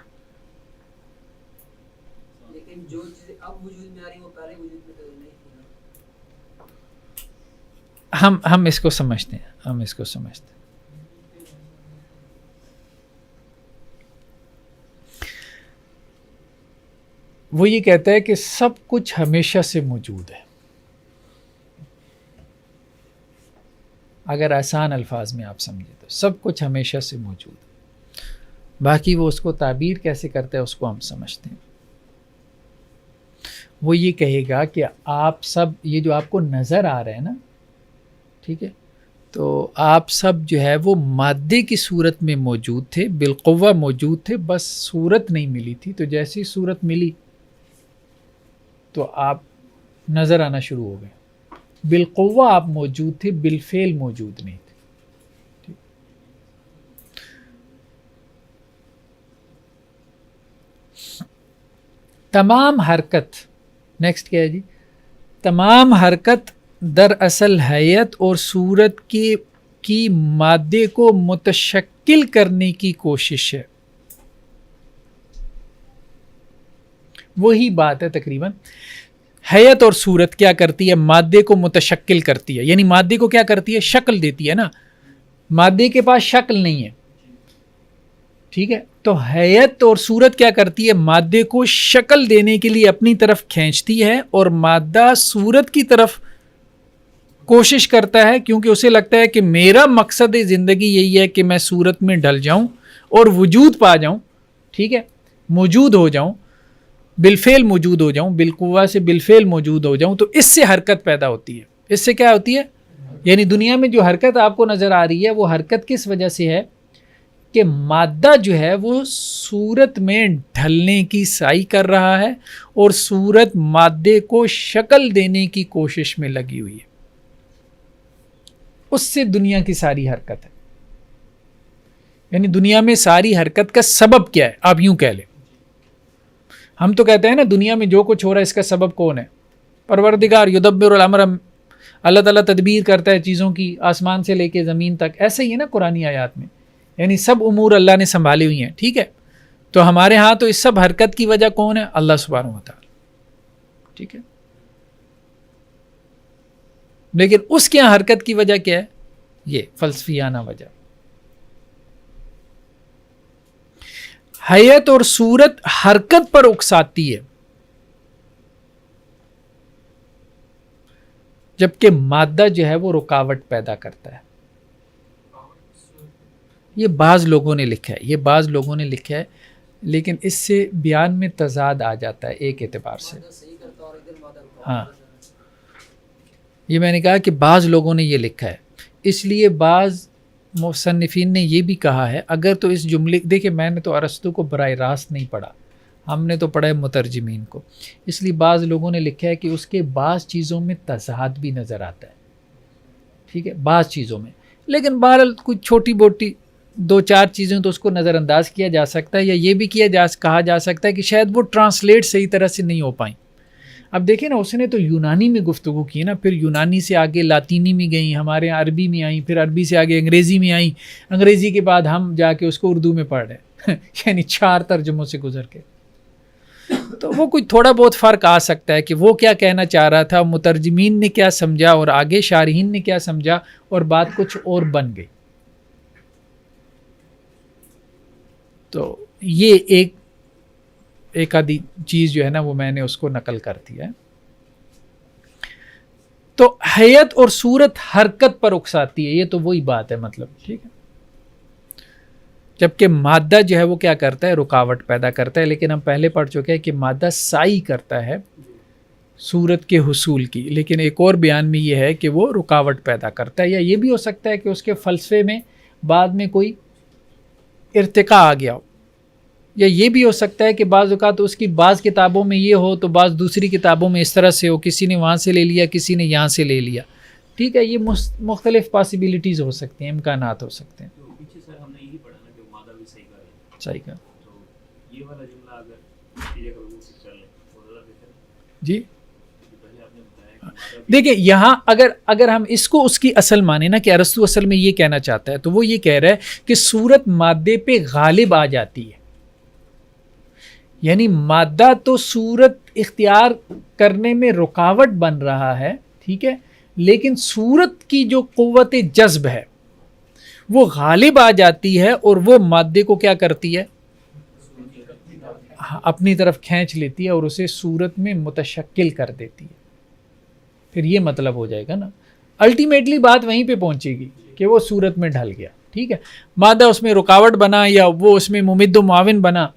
لیکن جو چیزیں اب وجود میں آ رہی ہیں وہ پہلے وجود میں نہیں تھی نا. ہم اس کو سمجھتے ہیں، ہم اس کو سمجھتے ہیں. وہ یہ کہتا ہے کہ سب کچھ ہمیشہ سے موجود ہے. اگر آسان الفاظ میں آپ سمجھیں تو سب کچھ ہمیشہ سے موجود ہے. باقی وہ اس کو تعبیر کیسے کرتا ہے اس کو ہم سمجھتے ہیں. وہ یہ کہے گا کہ آپ سب، یہ جو آپ کو نظر آ رہا ہے نا، ٹھیک ہے، تو آپ سب جو ہے وہ مادے کی صورت میں موجود تھے، بالقوہ موجود تھے، بس صورت نہیں ملی تھی. تو جیسی صورت ملی تو آپ نظر آنا شروع ہو گئے. بالقوہ آپ موجود تھے، بالفعل موجود نہیں تھے. تمام حرکت، نیکسٹ کیا ہے جی، تمام حرکت دراصل حیت اور صورت کی مادے کو متشکل کرنے کی کوشش ہے. وہی بات ہے تقریباً. حیت اور صورت کیا کرتی ہے؟ مادے کو متشکل کرتی ہے، یعنی مادے کو کیا کرتی ہے؟ شکل دیتی ہے نا. مادے کے پاس شکل نہیں ہے، ٹھیک ہے، تو حیت اور صورت کیا کرتی ہے؟ مادے کو شکل دینے کے لیے اپنی طرف کھینچتی ہے، اور مادہ صورت کی طرف کوشش کرتا ہے، کیونکہ اسے لگتا ہے کہ میرا مقصد زندگی یہی ہے کہ میں صورت میں ڈل جاؤں اور وجود پا جاؤں، ٹھیک ہے، موجود ہو جاؤں، بالفعل موجود ہو جاؤں، بالقوہ سے بالفعل موجود ہو جاؤں. تو اس سے حرکت پیدا ہوتی ہے. اس سے کیا ہوتی ہے؟ یعنی دنیا میں جو حرکت آپ کو نظر آ رہی ہے، وہ حرکت کس وجہ سے ہے کہ مادہ جو ہے وہ صورت میں ڈھلنے کی سعی کر رہا ہے، اور صورت مادے کو شکل دینے کی کوشش میں لگی ہوئی ہے. اس سے دنیا کی ساری حرکت ہے. یعنی دنیا میں ساری حرکت کا سبب کیا ہے؟ آپ یوں کہہ لیں. ہم تو کہتے ہیں نا دنیا میں جو کچھ ہو رہا ہے اس کا سبب کون ہے؟ پروردگار. یدبر الامر، اللہ تعالیٰ تدبیر کرتا ہے چیزوں کی، آسمان سے لے کے زمین تک. ایسے ہی ہے نا قرآنی آیات میں، یعنی سب امور اللہ نے سنبھالی ہوئی ہیں، ٹھیک ہے. تو ہمارے ہاں تو اس سب حرکت کی وجہ کون ہے؟ اللہ سبحانہ و تعالیٰ، ٹھیک ہے. لیکن اس کے یہاں حرکت کی وجہ کیا ہے؟ یہ فلسفیانہ وجہ. حیت اور صورت حرکت پر اکساتی ہے، جبکہ مادہ جو ہے وہ رکاوٹ پیدا کرتا ہے. یہ بعض لوگوں نے لکھا ہے، لیکن اس سے بیان میں تضاد آ جاتا ہے ایک اعتبار سے. مادہ صحیح کرتا اور ادھر مادہ رکاوٹ ہاں. بن رہا ہے. یہ میں نے کہا کہ بعض لوگوں نے یہ لکھا ہے، اس لیے بعض مصنفین نے یہ بھی کہا ہے اگر تو اس جملے، دیکھیں میں نے تو ارسطو کو براہ راست نہیں پڑھا، ہم نے تو پڑھا ہے مترجمین کو، اس لیے بعض لوگوں نے لکھا ہے کہ اس کے بعض چیزوں میں تضاد بھی نظر آتا ہے، ٹھیک ہے، بعض چیزوں میں، لیکن بہرحال کچھ چھوٹی موٹی 2-4 چیزیں تو اس کو نظر انداز کیا جا سکتا ہے، یا یہ بھی کہا جا سکتا ہے کہ شاید وہ ٹرانسلیٹ صحیح طرح سے نہیں ہو پائیں. اب دیکھیں نا، اس نے تو یونانی میں گفتگو کی نا، پھر یونانی سے آگے لاطینی میں گئیں، ہمارے یہاں عربی میں آئیں، پھر عربی سے آگے انگریزی میں آئیں، انگریزی کے بعد ہم جا کے اس کو اردو میں پڑھ رہے ہیں یعنی 4 ترجموں سے گزر کے. تو وہ کچھ تھوڑا بہت فرق آ سکتا ہے کہ وہ کیا کہنا چاہ رہا تھا، مترجمین نے کیا سمجھا اور آگے شارحین نے کیا سمجھا، اور بات کچھ اور بن گئی. تو یہ ایک آدھی چیز جو ہے نا وہ میں نے اس کو نقل کر دیا ہے. تو حیت اور صورت حرکت پر اکساتی ہے، یہ تو وہی بات ہے، مطلب ٹھیک ہے. جبکہ مادہ جو ہے وہ کیا کرتا ہے، رکاوٹ پیدا کرتا ہے. لیکن ہم پہلے پڑھ چکے ہیں کہ مادہ سائی کرتا ہے صورت کے حصول کی، لیکن ایک اور بیان میں یہ ہے کہ وہ رکاوٹ پیدا کرتا ہے. یا یہ بھی ہو سکتا ہے کہ اس کے فلسفے میں بعد میں کوئی ارتقاء آ گیا ہو، یا یہ بھی ہو سکتا ہے کہ بعض اوقات اس کی بعض کتابوں میں یہ ہو تو بعض دوسری کتابوں میں اس طرح سے ہو، کسی نے وہاں سے لے لیا، کسی نے یہاں سے لے لیا. ٹھیک ہے، یہ مختلف پاسبلٹیز ہو سکتے ہیں، امکانات ہو سکتے ہیں. تو پیچھے سر ہم نے یہی پڑھا نا کہ مادہ بھی صحیح کر رہے ہیں. صحیح کہا. تو یہ والا جملہ اگر اس کی جگہ وہ فکس کر لیں تو زیادہ بہتر ہے. جی پہلے آپ نے بتایا کہ مادہ بھی دیکھیں یہاں اگر ہم اس کو اس کی اصل مانیں نا کہ ارسطو اصل میں یہ کہنا چاہتا ہے، تو وہ یہ کہہ رہا ہے کہ صورت مادے پہ غالب آ جاتی ہے. یعنی مادہ تو صورت اختیار کرنے میں رکاوٹ بن رہا ہے، ٹھیک ہے، لیکن صورت کی جو قوت جذب ہے وہ غالب آ جاتی ہے اور وہ مادے کو کیا کرتی ہے، اپنی طرف کھینچ لیتی ہے اور اسے صورت میں متشکل کر دیتی ہے. پھر یہ مطلب ہو جائے گا نا، الٹیمیٹلی بات وہیں پہ پہنچے گی کہ وہ صورت میں ڈھل گیا. ٹھیک ہے، مادہ اس میں رکاوٹ بنا یا وہ اس میں ممد و معاون بنا،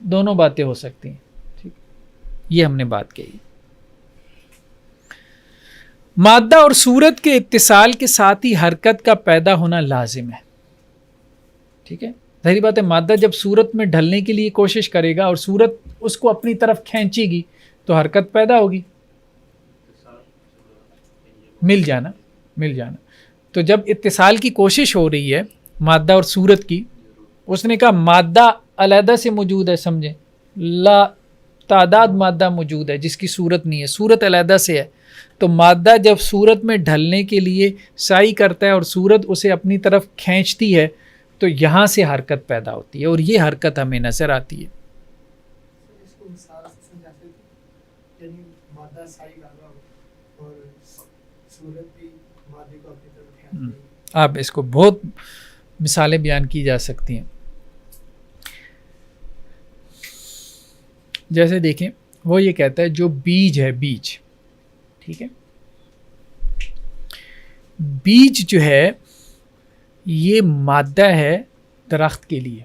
دونوں باتیں ہو سکتی ہیں. ٹھیک، یہ ہم نے بات کہی. مادہ اور صورت کے اتصال کے ساتھ ہی حرکت کا پیدا ہونا لازم ہے. ٹھیک ہے، ظاہری بات ہے مادہ جب صورت میں ڈھلنے کے لیے کوشش کرے گا اور صورت اس کو اپنی طرف کھینچے گی تو حرکت پیدا ہوگی، مل جانا. تو جب اتصال کی کوشش ہو رہی ہے مادہ اور صورت کی، اس نے کہا مادہ علیحدہ سے موجود ہے، سمجھیں، لا تعداد مادہ موجود ہے جس کی صورت نہیں ہے، صورت علیحدہ سے ہے. تو مادہ جب صورت میں ڈھلنے کے لیے سعی کرتا ہے اور صورت اسے اپنی طرف کھینچتی ہے تو یہاں سے حرکت پیدا ہوتی ہے، اور یہ حرکت ہمیں نظر آتی ہے. اس کو مثال سے سمجھا سکتے، یعنی مادہ سائی کر رہا ہو اور صورت بھی مادے کو اپنی طرف کھینچ رہی ہے. آپ اس کو بہت مثالیں بیان کی جا سکتی ہیں. جیسے دیکھیں وہ یہ کہتا ہے جو بیج ہے، بیج، ٹھیک ہے، بیج جو ہے یہ مادہ ہے درخت کے لیے.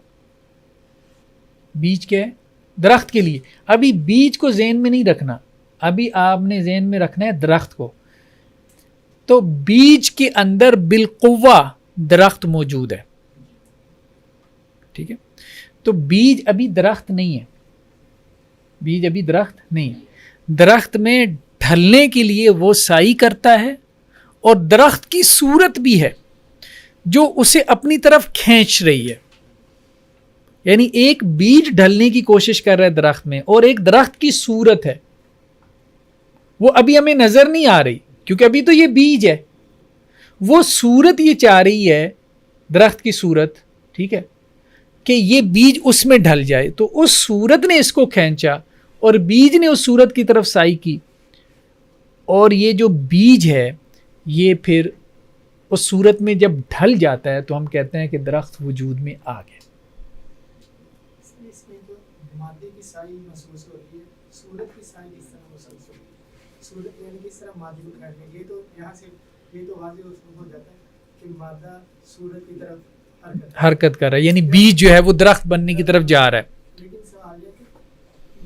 بیج کیا ہے؟ درخت کے لیے. ابھی بیج کو ذہن میں نہیں رکھنا، ابھی آپ نے ذہن میں رکھنا ہے درخت کو. تو بیج کے اندر بالقوہ درخت موجود ہے، ٹھیک ہے. تو بیج ابھی درخت نہیں ہے، بیج ابھی درخت نہیں ہے. درخت میں ڈھلنے کے لیے وہ سائی کرتا ہے اور درخت کی صورت بھی ہے جو اسے اپنی طرف کھینچ رہی ہے. یعنی ایک بیج ڈھلنے کی کوشش کر رہا ہے درخت میں، اور ایک درخت کی صورت ہے، وہ ابھی ہمیں نظر نہیں آ رہی کیونکہ ابھی تو یہ بیج ہے. وہ صورت یہ چاہ رہی ہے، درخت کی صورت، ٹھیک ہے، کہ یہ بیج اس میں ڈھل جائے. تو اس صورت نے اس کو کھینچا اور بیج نے اس صورت کی طرف سائی کی، اور یہ جو بیج ہے یہ پھر اس صورت میں جب ڈھل جاتا ہے تو ہم کہتے ہیں کہ درخت وجود میں آ گیا. اس میں جو مادے کی سائی محسوس ہو رہی ہے، صورت کی سائی کس طرح محسوس ہو رہی ہے؟ صورت یعنی کس طرح مادے کو کھینچنے، یہ تو یہاں سے یہ تو واضح ہو جاتا ہے کہ مادہ صورت کی طرف حرکت کر رہا ہے، یعنی بیج جو ہے وہ درخت بننے کی طرف جا رہا ہے.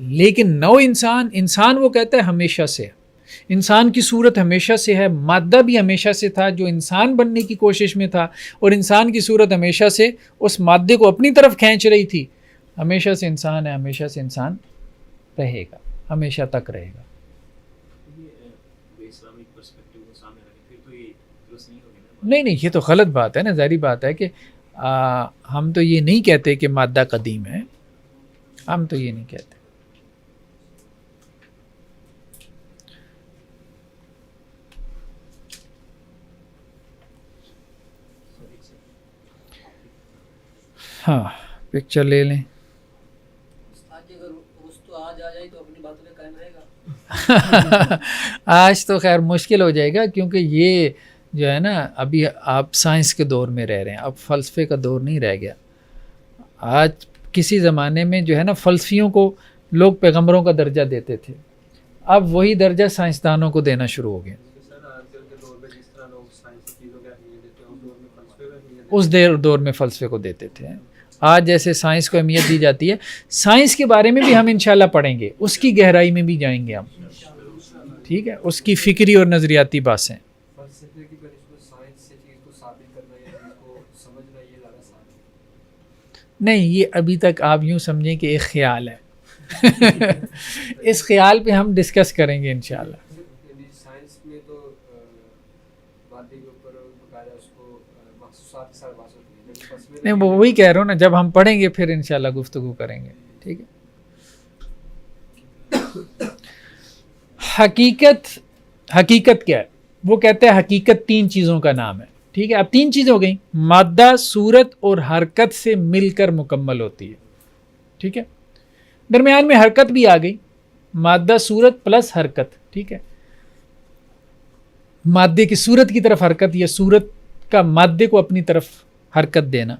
لیکن نو انسان وہ کہتا ہے ہمیشہ سے ہے، انسان کی صورت ہمیشہ سے ہے، مادہ بھی ہمیشہ سے تھا جو انسان بننے کی کوشش میں تھا، اور انسان کی صورت ہمیشہ سے اس مادے کو اپنی طرف کھینچ رہی تھی. ہمیشہ سے انسان ہے، ہمیشہ سے انسان رہے گا، ہمیشہ تک رہے گا. اسلامک پرسپیکٹیو کو سامنے رکھیں پھر تو یہ درست نہیں ہوگی نا. نہیں، یہ تو غلط بات ہے نا. ظاہری بات ہے کہ ہم تو یہ نہیں کہتے کہ مادہ قدیم ہے، ہم تو یہ نہیں کہتے. ہاں پکچر لے لیں. استاد جی اگر رستو آج آ جائے تو اپنی باتوں پہ قائم رہے گا. آج تو خیر مشکل ہو جائے گا، کیونکہ یہ جو ہے نا ابھی آپ سائنس کے دور میں رہ رہے ہیں، اب فلسفے کا دور نہیں رہ گیا. آج کسی زمانے میں جو ہے نا فلسفیوں کو لوگ پیغمبروں کا درجہ دیتے تھے، اب وہی درجہ سائنسدانوں کو دینا شروع ہو گیا. سر آج کل کے دور میں جس طرح لوگ سائنسی چیزوں کو اہمیت دیتے ہیں، اس دور میں فلسفے کو اہمیت دیتے ہیں. اس دور میں فلسفے کو دیتے تھے. آج جیسے سائنس کو اہمیت دی جاتی ہے، سائنس کے بارے میں بھی ہم انشاءاللہ پڑھیں گے، اس کی گہرائی میں بھی جائیں گے ہم. ٹھیک ہے، اس کی فکری اور نظریاتی باتیں. فلسفے کی بنسبت سائنس سے چیز کو ثابت کرنا یا چیز کو سمجھنا یہ زیادہ آسان ہے. نہیں، یہ ابھی تک آپ یوں سمجھیں کہ ایک خیال ہے. اس خیال پہ ہم ڈسکس کریں گے انشاءاللہ. سائنس میں تو مادے کے اوپر باقاعدہ اس کو محسوسات کے ساتھ بات ہوتی ہے، لیکن فلسفے میں نہیں، وہ وہی کہہ رہا ہوں نا، جب ہم پڑھیں گے پھر انشاءاللہ گفتگو کریں گے. ٹھیک ہے. حقیقت کیا ہے؟ وہ کہتے ہیں حقیقت 3 چیزوں کا نام ہے. ٹھیک ہے، اب 3 چیزیں ہو گئیں، مادہ، صورت اور حرکت سے مل کر مکمل ہوتی ہے. ٹھیک ہے، درمیان میں حرکت بھی آ گئی، مادہ، صورت پلس حرکت. ٹھیک ہے، مادے کی صورت کی طرف حرکت یا صورت کا مادے کو اپنی طرف حرکت دینا،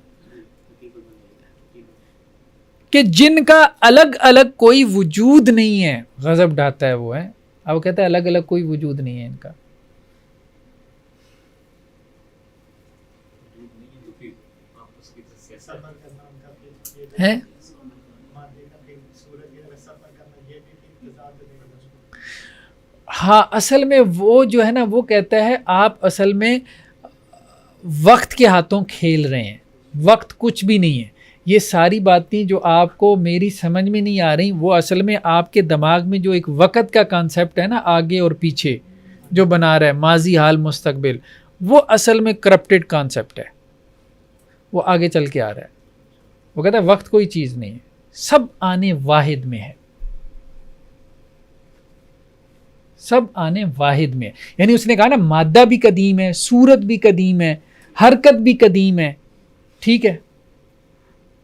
کہ جن کا الگ الگ کوئی وجود نہیں ہے. غضب ڈھاتا ہے وہ ہے، اب وہ کہتا ہے الگ الگ کوئی وجود نہیں ہے ان کا. سفر کرنا ان کا پھر یہ ہے. مادے کا پھر سورج کی طرف سفر کرنا، یہ بھی تضاد دے گا اس کو. ہاں، اصل میں وہ جو ہے نا وہ کہتا ہے آپ اصل میں وقت کے ہاتھوں کھیل رہے ہیں، وقت کچھ بھی نہیں ہے. یہ ساری باتیں جو آپ کو میری سمجھ میں نہیں آ رہی، وہ اصل میں آپ کے دماغ میں جو ایک وقت کا کانسیپٹ ہے نا، آگے اور پیچھے جو بنا رہا ہے، ماضی، حال، مستقبل، وہ اصل میں کرپٹڈ کانسیپٹ ہے، وہ آگے چل کے آ رہا ہے. وہ کہتا ہے وقت کوئی چیز نہیں ہے، سب آنے واحد میں ہے، سب آنے واحد میں ہے. یعنی اس نے کہا نا مادہ بھی قدیم ہے، صورت بھی قدیم ہے، حرکت بھی قدیم ہے. ٹھیک ہے،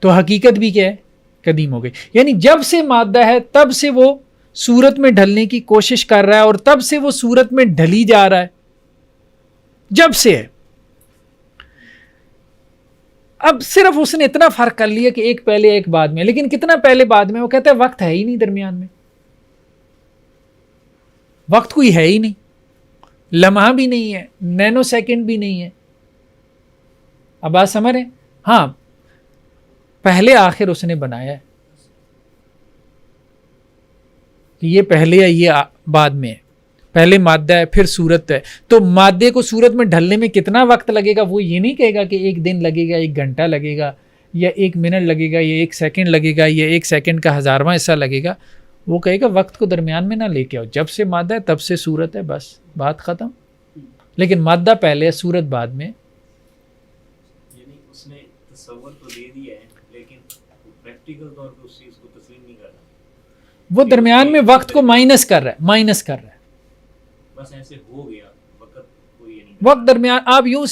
تو حقیقت بھی کیا ہے؟ قدیم ہو گئی. یعنی جب سے مادہ ہے تب سے وہ صورت میں ڈھلنے کی کوشش کر رہا ہے، اور تب سے وہ صورت میں ڈھلی جا رہا ہے، جب سے ہے. اب صرف اس نے اتنا فرق کر لیا کہ ایک پہلے ایک بعد میں، لیکن کتنا پہلے بعد میں؟ وہ کہتا ہے وقت ہے ہی نہیں درمیان میں، وقت کوئی ہے ہی نہیں، لمحہ بھی نہیں ہے، نینو سیکنڈ بھی نہیں ہے. اب بات سمجھ رہے ہیں؟ ہاں، پہلے آخر اس نے بنایا ہے کہ یہ پہلے ہے یہ بعد میں ہے، پہلے مادہ ہے پھر صورت ہے. تو مادے کو صورت میں ڈھلنے میں کتنا وقت لگے گا؟ وہ یہ نہیں کہے گا کہ 1 دن لگے گا، 1 گھنٹہ لگے گا، یا 1 منٹ لگے گا، یا 1 سیکنڈ لگے گا، یا 1 سیکنڈ کا 1000واں حصہ لگے گا. وہ کہے گا وقت کو درمیان میں نہ لے کے آؤ، جب سے مادہ ہے تب سے صورت ہے، بس بات ختم. لیکن مادہ پہلے ہے، صورت بعد میں. یعنی اس نے تصور تو دے دیا ہے لیکن پریکٹیکل طور پہ اس چیز کو تسلیم نہیں کر رہا، وہ درمیان میں وقت کو مائنس کر رہا ہے. بس ایسے ہو گیا وقت کوئی نہیں. وقت درمیان آپ یوں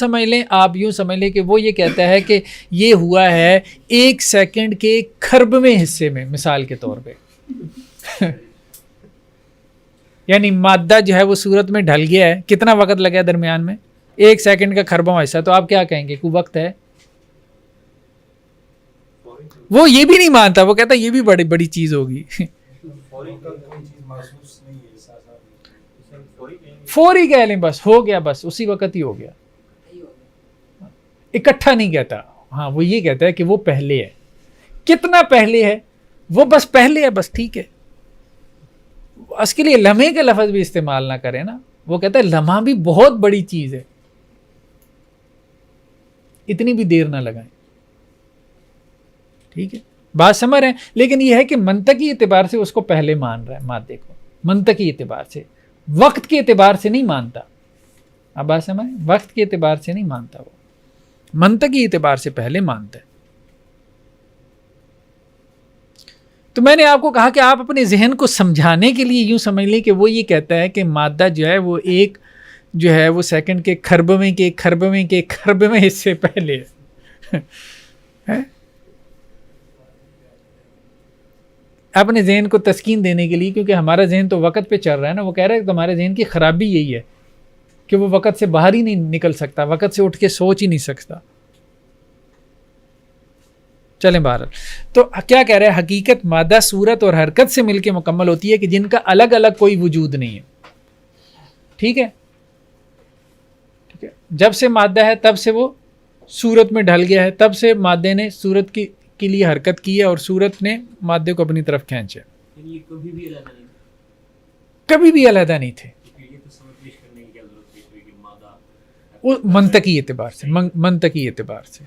سمجھ لیں کہ وہ یہ کہتا ہے کہ یہ ہوا ہے 1 سیکنڈ کے کھربویں حصے میں، مثال کے طور پہ. یعنی مادہ جو ہے وہ صورت میں ڈھل گیا ہے، کتنا وقت لگا ہے درمیان میں؟ 1 سیکنڈ کا کھربواں حصہ. تو آپ کیا کہیں گے؟ کوئی وقت ہے؟ وہ یہ بھی نہیں مانتا، وہ کہتا ہے یہ بھی بڑی بڑی چیز ہوگی. فوری کہہ لیں، بس ہو گیا، بس اسی وقت ہی ہو گیا، اکٹھا نہیں کہتا. ہاں، وہ یہ کہتا ہے کہ وہ پہلے ہے. کتنا پہلے ہے؟ وہ بس پہلے ہے، بس ٹھیک ہے. اس کے لیے لمحے کا لفظ بھی استعمال نہ کرے نا. وہ کہتا ہے لمحہ بھی بہت بڑی چیز ہے, اتنی بھی دیر نہ لگائیں. ٹھیک ہے, بات سمجھ رہے ہیں. لیکن یہ ہے کہ منطقی اعتبار سے اس کو پہلے مان رہا ہے مادے کو, منطقی اعتبار سے, وقت کے اعتبار سے نہیں مانتا. اب بات سمجھ, وقت کے اعتبار سے نہیں مانتا, وہ منطقی اعتبار سے پہلے مانتا ہے. تو میں نے آپ کو کہا کہ آپ اپنے ذہن کو سمجھانے کے لیے یوں سمجھ لیں کہ وہ یہ کہتا ہے کہ مادہ جو ہے وہ ایک جو ہے وہ سیکنڈ کے کھربویں حصے پہلے ہے. اپنے ذہن کو تسکین دینے کے لیے, کیونکہ ہمارا ذہن تو وقت پہ چل رہا ہے نا. وہ کہہ رہا ہے کہ تمہارے ذہن کی خرابی یہی ہے کہ وہ وقت سے باہر ہی نہیں نکل سکتا, وقت سے اٹھ کے سوچ ہی نہیں سکتا. چلیں بہرحال, تو کیا کہہ رہے ہیں, حقیقت مادہ صورت اور حرکت سے مل کے مکمل ہوتی ہے کہ جن کا الگ الگ کوئی وجود نہیں ہے. ٹھیک ہے, ٹھیک ہے. جب سے مادہ ہے تب سے وہ صورت میں ڈھل گیا ہے, تب سے مادے نے صورت کے لیے حرکت کی ہے اور صورت نے مادے کو اپنی طرف کھینچا. یعنی کبھی بھی علیحدہ نہیں تھے, کبھی بھی علیحدہ نہیں تھے. یہ تصور پیش کرنے کی کیا ضرورت ہے کہ مادہ وہ منطقی اعتبار سے, منطقی اعتبار سے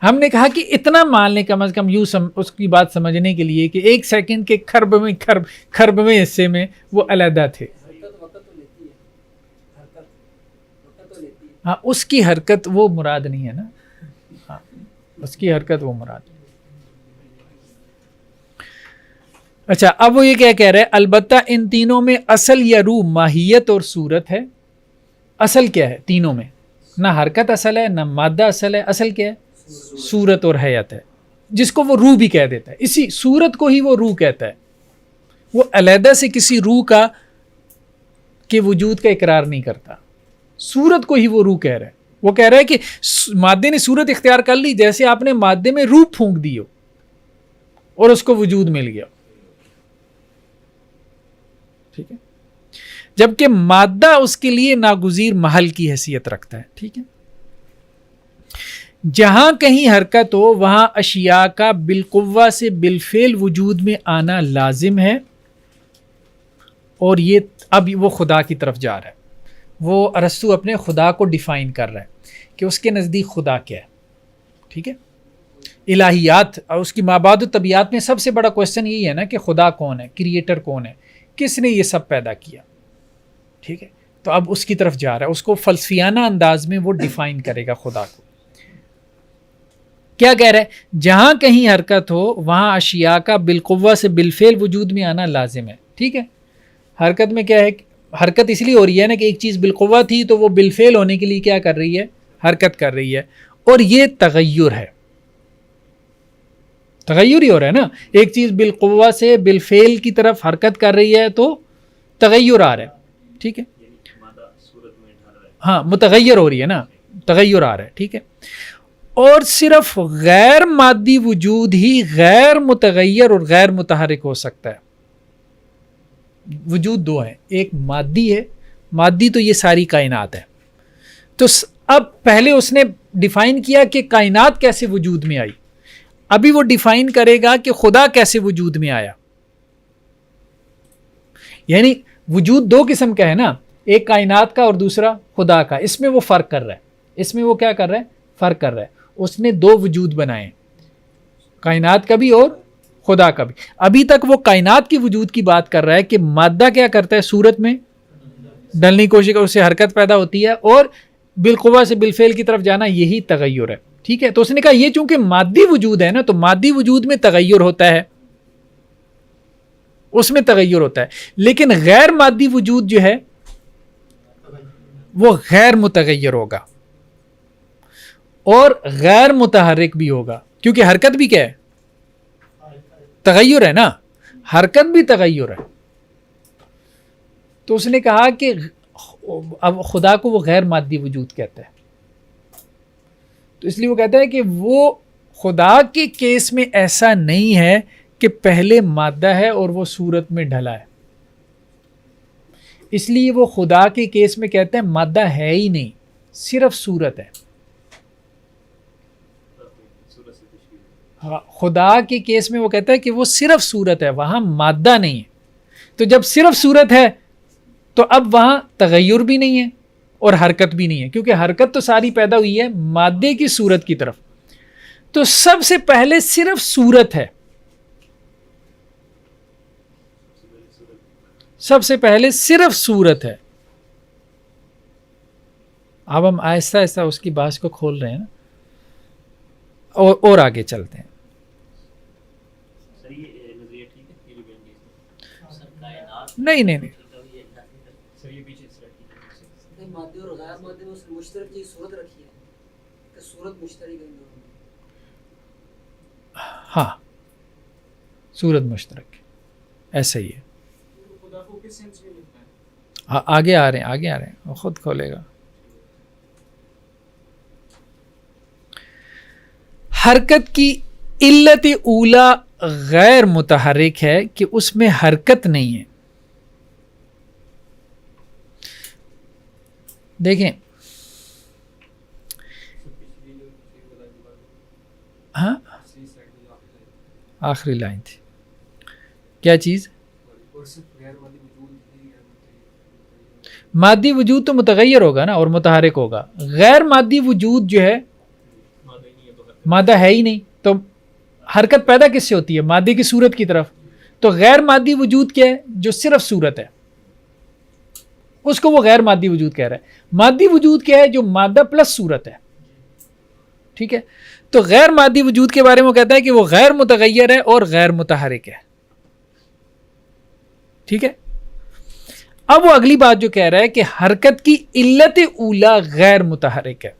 ہم نے کہا کہ اتنا مان لیں کم از کم یوں اس کی بات سمجھنے کے لیے کہ ایک سیکنڈ کے کھربویں حصے میں وہ علیحدہ تھے. وقت تو لیتی ہے, وقت تو لیتی ہے. ہاں, اس کی حرکت وہ مراد نہیں ہے نا. ہاں, اس کی حرکت وہ مراد. اچھا, اب وہ یہ کیا کہہ رہے ہیں, البتہ ان تینوں میں اصل یا روح ماہیت اور صورت ہے. اصل کیا ہے تینوں میں؟ نہ حرکت اصل ہے, نہ مادہ اصل ہے. اصل کیا ہے؟ صورت اور حیات ہے, جس کو وہ روح بھی کہہ دیتا ہے. اسی صورت کو ہی وہ روح کہتا ہے. وہ علیحدہ سے کسی روح کا کے وجود کا اقرار نہیں کرتا, صورت کو ہی وہ روح کہہ رہا ہے. وہ کہہ رہا ہے کہ مادے نے صورت اختیار کر لی, جیسے آپ نے مادے میں روح پھونک دی ہو اور اس کو وجود مل گیا. ٹھیک ہے, جبکہ مادہ اس کے لیے ناگزیر محل کی حیثیت رکھتا ہے. ٹھیک ہے, جہاں کہیں حرکت ہو وہاں اشیاء کا بالقوہ سے بالفعل وجود میں آنا لازم ہے. اور یہ اب وہ خدا کی طرف جا رہا ہے. وہ ارسطو اپنے خدا کو ڈیفائن کر رہا ہے کہ اس کے نزدیک خدا کیا ہے. ٹھیک ہے, الہیات اور اس کی مابعد الطبیعات میں سب سے بڑا کوشچن یہی ہے نا کہ خدا کون ہے, کریٹر کون ہے, کس نے یہ سب پیدا کیا. ٹھیک ہے, تو اب اس کی طرف جا رہا ہے, اس کو فلسفیانہ انداز میں وہ ڈیفائن کرے گا خدا کو. کیا کہہ رہا ہے, جہاں کہیں حرکت ہو وہاں اشیاء کا بالقوہ سے بالفعل وجود میں آنا لازم ہے. ٹھیک ہے, حرکت میں کیا ہے, حرکت اس لیے ہو رہی ہے نا کہ ایک چیز بالقوہ تھی تو وہ بالفعل ہونے کے لیے کیا کر رہی ہے, حرکت کر رہی ہے. اور یہ تغیر ہے, تغیر ہی ہو رہا ہے نا. ایک چیز بالقوہ سے بالفعل کی طرف حرکت کر رہی ہے تو تغیر آ رہا ہے. ٹھیک ہے, مادہ صورت میں ڈھل رہا ہے. ہاں, متغیر ہو رہی ہے نا, تغیر آ رہا ہے. ٹھیک ہے, اور صرف غیر مادی وجود ہی غیر متغیر اور غیر متحرک ہو سکتا ہے. وجود دو ہیں, ایک مادی ہے, مادی تو یہ ساری کائنات ہے. تو اب پہلے اس نے ڈیفائن کیا کہ کائنات کیسے وجود میں آئی, ابھی وہ ڈیفائن کرے گا کہ خدا کیسے وجود میں آیا. یعنی وجود دو قسم کا ہے نا, ایک کائنات کا اور دوسرا خدا کا. اس میں وہ فرق کر رہا ہے, اس میں وہ کیا کر رہا ہے, فرق کر رہا ہے. اس نے دو وجود بنائے, کائنات کا بھی اور خدا کا بھی. ابھی تک وہ کائنات کی وجود کی بات کر رہا ہے کہ مادہ کیا کرتا ہے, صورت میں ڈلنے کی کوشش کر, اس سے حرکت پیدا ہوتی ہے اور بالقوہ سے بالفعل کی طرف جانا, یہی تغیر ہے. ٹھیک ہے, تو اس نے کہا یہ چونکہ مادی وجود ہے نا, تو مادی وجود میں تغیر ہوتا ہے, اس میں تغیر ہوتا ہے. لیکن غیر مادی وجود جو ہے وہ غیر متغیر ہوگا اور غیر متحرک بھی ہوگا, کیونکہ حرکت بھی کیا ہے, تغیر ہے نا, حرکت بھی تغیر ہے. تو اس نے کہا کہ اب خدا کو وہ غیر مادی وجود کہتا ہے. تو اس لیے وہ کہتا ہے کہ وہ خدا کے کیس میں ایسا نہیں ہے کہ پہلے مادہ ہے اور وہ صورت میں ڈھلا ہے. اس لیے وہ خدا کے کیس میں کہتے ہیں مادہ ہے ہی نہیں, صرف صورت ہے. ہاں, خدا کے کیس میں وہ کہتا ہے کہ وہ صرف صورت ہے, وہاں مادہ نہیں ہے. تو جب صرف صورت ہے تو اب وہاں تغیر بھی نہیں ہے اور حرکت بھی نہیں ہے، کیونکہ حرکت تو ساری پیدا ہوئی ہے مادے کی صورت کی طرف. تو سب سے پہلے صرف صورت ہے، سب سے پہلے صرف صورت ہے. اب ہم آہستہ آہستہ اس کی بحث کو کھول رہے ہیں نا، اور آگے چلتے ہیں. سر یہ نظریہ ٹھیک ہے، یہ جو بیان کیا سر کائنات نہیں سر یہ پیچھے اس طرح نہیں، مادے اور غیر مادے میں اس نے مشترک چیز صورت رکھی ہے کہ صورت مشترک ہے ان دونوں میں. ہاں صورت مشترک ایسا ہی ہے. خدا کو کس سینس میں لکھنا ہے؟ آگے آ رہے ہیں وہ خود کھولے گا. حرکت کی علت اولا غیر متحرک ہے کہ اس میں حرکت نہیں ہے. دیکھیں ہاں آخری لائن تھی کیا چیز؟ مادی وجود تو متغیر ہوگا نا اور متحرک ہوگا. غیر مادی وجود جو ہے مادہ ہے ہی نہیں، تو حرکت پیدا کس سے ہوتی ہے؟ مادے کی صورت کی طرف. تو غیر مادی وجود کیا ہے؟ جو صرف صورت ہے، اس کو وہ غیر مادی وجود کہہ رہا ہے. مادی وجود کیا ہے؟ جو مادہ پلس صورت ہے. ٹھیک ہے، تو غیر مادی وجود کے بارے میں وہ کہتا ہے کہ وہ غیر متغیر ہے اور غیر متحرک ہے. ٹھیک ہے، اب وہ اگلی بات جو کہہ رہا ہے کہ حرکت کی علت اولا غیر متحرک ہے.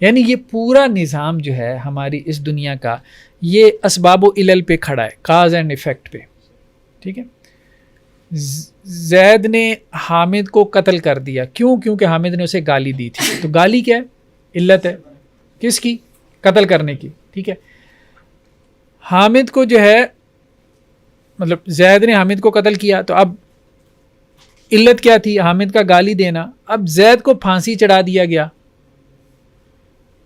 یعنی یہ پورا نظام جو ہے ہماری اس دنیا کا، یہ اسباب و علل پہ کھڑا ہے، کاز اینڈ ایفیکٹ پہ. ٹھیک ہے، زید نے حامد کو قتل کر دیا، کیوں؟ کیونکہ حامد نے اسے گالی دی تھی. تو گالی کیا ہے؟ علت ہے کس کی؟ قتل کرنے کی. ٹھیک ہے، حامد کو جو ہے مطلب زید نے حامد کو قتل کیا، تو اب علت کیا تھی؟ حامد کا گالی دینا. اب زید کو پھانسی چڑھا دیا گیا.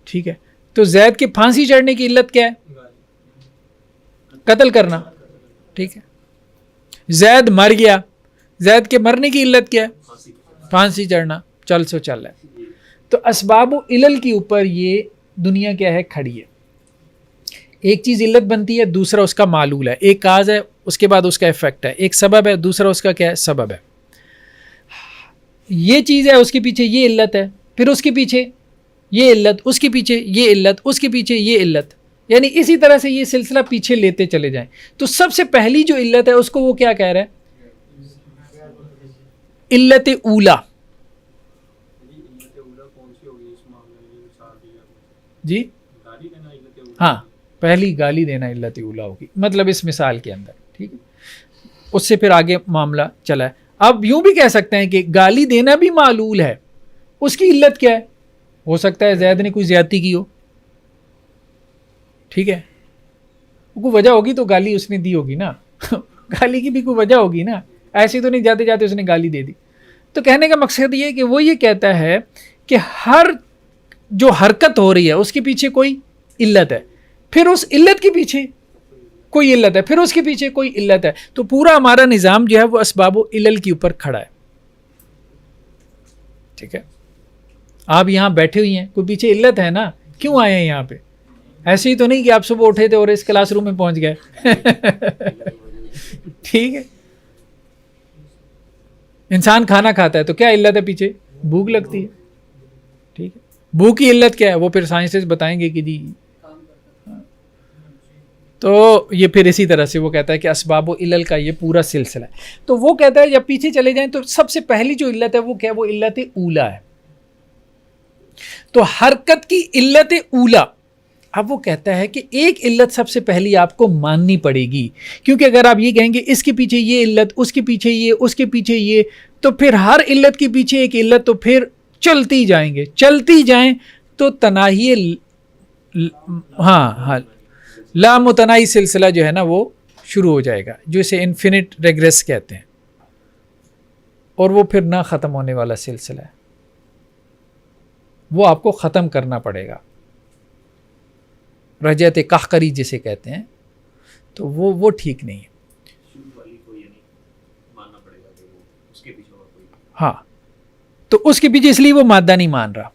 ٹھیک ہے، تو زید کے پھانسی چڑھنے کی علت کیا ہے؟ قتل کرنا. ٹھیک ہے، زید مر گیا، زید کے مرنے کی علت کیا ہے؟ پھانسی چڑھنا. چل سو چل ہے. تو اسباب و علل کے اوپر یہ دنیا کیا ہے؟ کھڑی ہے. ایک چیز علت بنتی ہے، دوسرا اس کا معلول ہے. ایک کاز ہے، اس کے بعد اس کا ایفیکٹ ہے. ایک سبب ہے، دوسرا اس کا کیا ہے؟ سبب ہے. یہ چیز ہے، اس کے پیچھے یہ علت ہے، پھر اس کے پیچھے یہ علت، اس کے پیچھے یہ علت، اس کے پیچھے یہ علت. یعنی اسی طرح سے یہ سلسلہ پیچھے لیتے چلے جائیں. تو سب سے پہلی جو علت ہے اس کو وہ کیا کہہ رہا ہے؟ علت اولا. جی ہاں، پہلی گالی دینا علت اولا ہوگی، مطلب اس مثال کے اندر. ٹھیک ہے، اس سے پھر آگے معاملہ چلا ہے. اب یوں بھی کہہ سکتے ہیں کہ گالی دینا بھی معلول ہے. اس کی علت کیا ہے؟ ہو سکتا ہے زید نے کوئی زیادتی کی ہو. ٹھیک ہے، کوئی وجہ ہوگی تو گالی اس نے دی ہوگی نا. گالی کی بھی کوئی وجہ ہوگی نا، ایسے تو نہیں جاتے جاتے اس نے گالی دے دی. تو کہنے کا مقصد یہ ہے کہ وہ یہ کہتا ہے کہ ہر جو حرکت ہو رہی ہے اس کے پیچھے کوئی علت ہے، پھر اس علت کے پیچھے کوئی علت ہے، پھر اس کے پیچھے کوئی علت ہے. تو پورا ہمارا نظام جو ہے وہ اسباب و علل کے اوپر کھڑا ہے. ٹھیک ہے، آپ یہاں بیٹھے ہوئی ہیں، کوئی پیچھے علت ہے نا، کیوں آئے ہیں یہاں پہ؟ ایسے ہی تو نہیں کہ آپ صبح اٹھے تھے اور اس کلاس روم میں پہنچ گئے. ٹھیک ہے، انسان کھانا کھاتا ہے تو کیا علت ہے پیچھے؟ بھوک لگتی ہے. ٹھیک ہے، بھوک کی علت کیا ہے؟ وہ پھر سائنسز بتائیں گے کہ جی. تو یہ پھر اسی طرح سے وہ کہتا ہے کہ اسباب و علل کا یہ پورا سلسلہ ہے. تو وہ کہتا ہے جب پیچھے چلے جائیں تو سب سے پہلی جو علت ہے وہ کیا ہے؟ وہ علت اولا ہے. تو حرکت کی علت اولا، اب وہ کہتا ہے کہ ایک علت سب سے پہلی آپ کو ماننی پڑے گی، کیونکہ اگر آپ یہ کہیں گے اس کے پیچھے یہ علت، اس کے پیچھے یہ، اس کے پیچھے یہ، تو پھر ہر علت کے پیچھے ایک علت، تو پھر چلتی جائیں گے، چلتی جائیں تو تناہی ہاں لامتناہی سلسلہ جو ہے نا وہ شروع ہو جائے گا، جو اسے انفینٹ ریگریس کہتے ہیں، اور وہ پھر نہ ختم ہونے والا سلسلہ ہے. وہ آپ کو ختم کرنا پڑے گا. رجعت قہقری جسے کہتے ہیں، تو وہ ٹھیک نہیں ہے. وہ اس کے پیچھے اور کوئی. ہاں تو اس کے پیچھے اس لیے وہ مادہ نہیں مان رہا,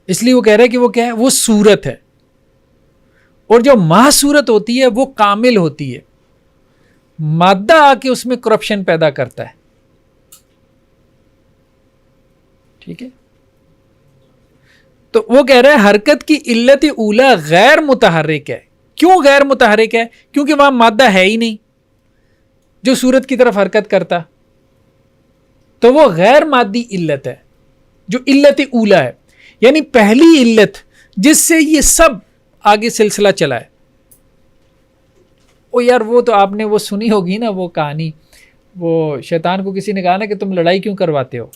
اس لیے وہ کہہ رہا ہے کہ وہ کیا ہے, وہ صورت ہے, اور جو صورت ہوتی ہے وہ کامل ہوتی ہے, مادہ آ کے اس میں کرپشن پیدا کرتا ہے. ٹھیک ہے, تو وہ کہہ رہا ہے حرکت کی علت اولا غیر متحرک ہے. کیوں غیر متحرک ہے؟ کیونکہ وہاں مادہ ہے ہی نہیں جو صورت کی طرف حرکت کرتا, تو وہ غیر مادی علت ہے جو علت اولا ہے, یعنی پہلی علت جس سے یہ سب آگے سلسلہ چلا ہے. او یار وہ تو آپ نے وہ سنی ہوگی نا وہ کہانی, وہ شیطان کو کسی نے کہا نا کہ تم لڑائی کیوں کرواتے ہو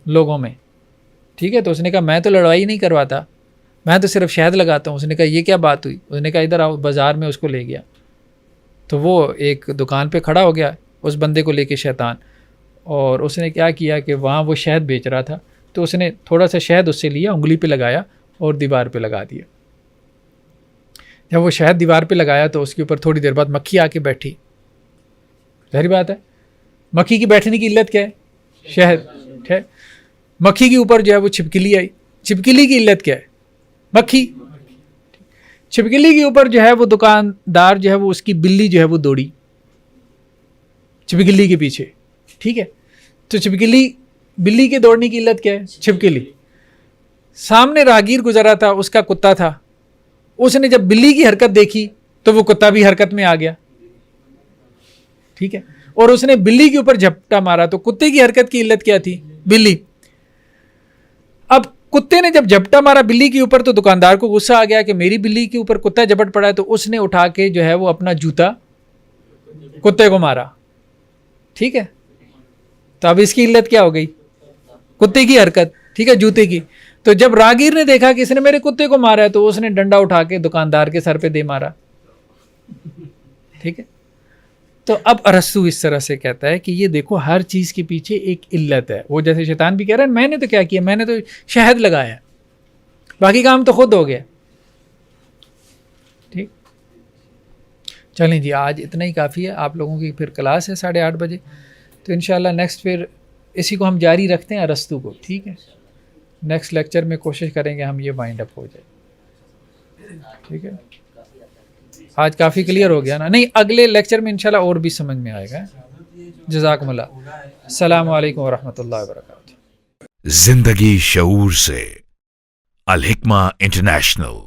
لوگوں میں, ٹھیک ہے, تو اس نے کہا میں تو لڑائی نہیں کرواتا, میں تو صرف شہد لگاتا ہوں. اس نے کہا یہ کیا بات ہوئی؟ اس نے کہا ادھر آؤ, بازار میں اس کو لے گیا, تو وہ ایک دکان پہ کھڑا ہو گیا اس بندے کو لے کے شیطان, اور اس نے کیا کیا کہ وہاں وہ شہد بیچ رہا تھا, تو اس نے تھوڑا سا شہد اس سے لیا, انگلی پہ لگایا اور دیوار پہ لگا دیا. جب وہ شہد دیوار پہ لگایا تو اس کے اوپر تھوڑی دیر بعد مکھی آ کے بیٹھی. ظاہری بات ہے, مکھی کی بیٹھنے کی علت کیا ہے؟ شہد ہے. مکھی کے اوپر جو ہے وہ چھپکلی آئی, چھپکلی کی علت کیا ہے؟ مکھی. چھپکلی کے اوپر جو ہے وہ دکاندار جو ہے وہ اس کی بلی جو ہے وہ دوڑی چھپکلی کے پیچھے. ٹھیک ہے, تو بلی کے دوڑنے کی علت کیا ہے؟ چھپکلی. سامنے راہگیر گزرا تھا, اس کا کتا تھا, اس نے جب بلی کی حرکت دیکھی تو وہ کتا بھی حرکت میں آ گیا. ٹھیک ہے, اور اس نے بلی کے اوپر جھپٹا مارا, تو کتے کی حرکت کی علت کیا تھی؟ بلی. اب کتے نے جب جھپٹا مارا بلی کے اوپر تو دکاندار کو غصہ آ گیا کہ میری بلی کے اوپر کتا جھپٹ پڑا ہے, تو اس نے اٹھا کے جو ہے وہ اپنا جوتا کتے کو مارا. ٹھیک ہے, تو اب اس کی علت کیا ہو گئی؟ کتے کی حرکت. ٹھیک ہے, جوتے کی. تو جب راگیر نے دیکھا کہ اس نے میرے کتے کو مارا ہے, تو اس نے ڈنڈا اٹھا کے دکاندار کے سر پہ دے مارا. ٹھیک ہے, تو اب ارسطو اس طرح سے کہتا ہے کہ یہ دیکھو ہر چیز کے پیچھے ایک علت ہے. وہ جیسے شیطان بھی کہہ رہا ہے میں نے تو کیا کیا, میں نے تو شہد لگایا, باقی کام تو خود ہو گیا. ٹھیک, چلیں جی آج اتنا ہی کافی ہے. آپ لوگوں کی پھر کلاس ہے 8:30 بجے, تو انشاءاللہ نیکسٹ پھر اسی کو ہم جاری رکھتے ہیں ارسطو کو. ٹھیک ہے, نیکسٹ لیکچر میں کوشش کریں گے ہم یہ وائنڈ اپ ہو جائے. ٹھیک ہے, آج کافی کلیئر ہو گیا نا؟ نہیں, اگلے لیکچر میں انشاءاللہ اور بھی سمجھ میں آئے گا. جزاکم اللہ. السلام علیکم ورحمۃ اللہ وبرکاتہ. زندگی شعور سے. الحکمہ انٹرنیشنل.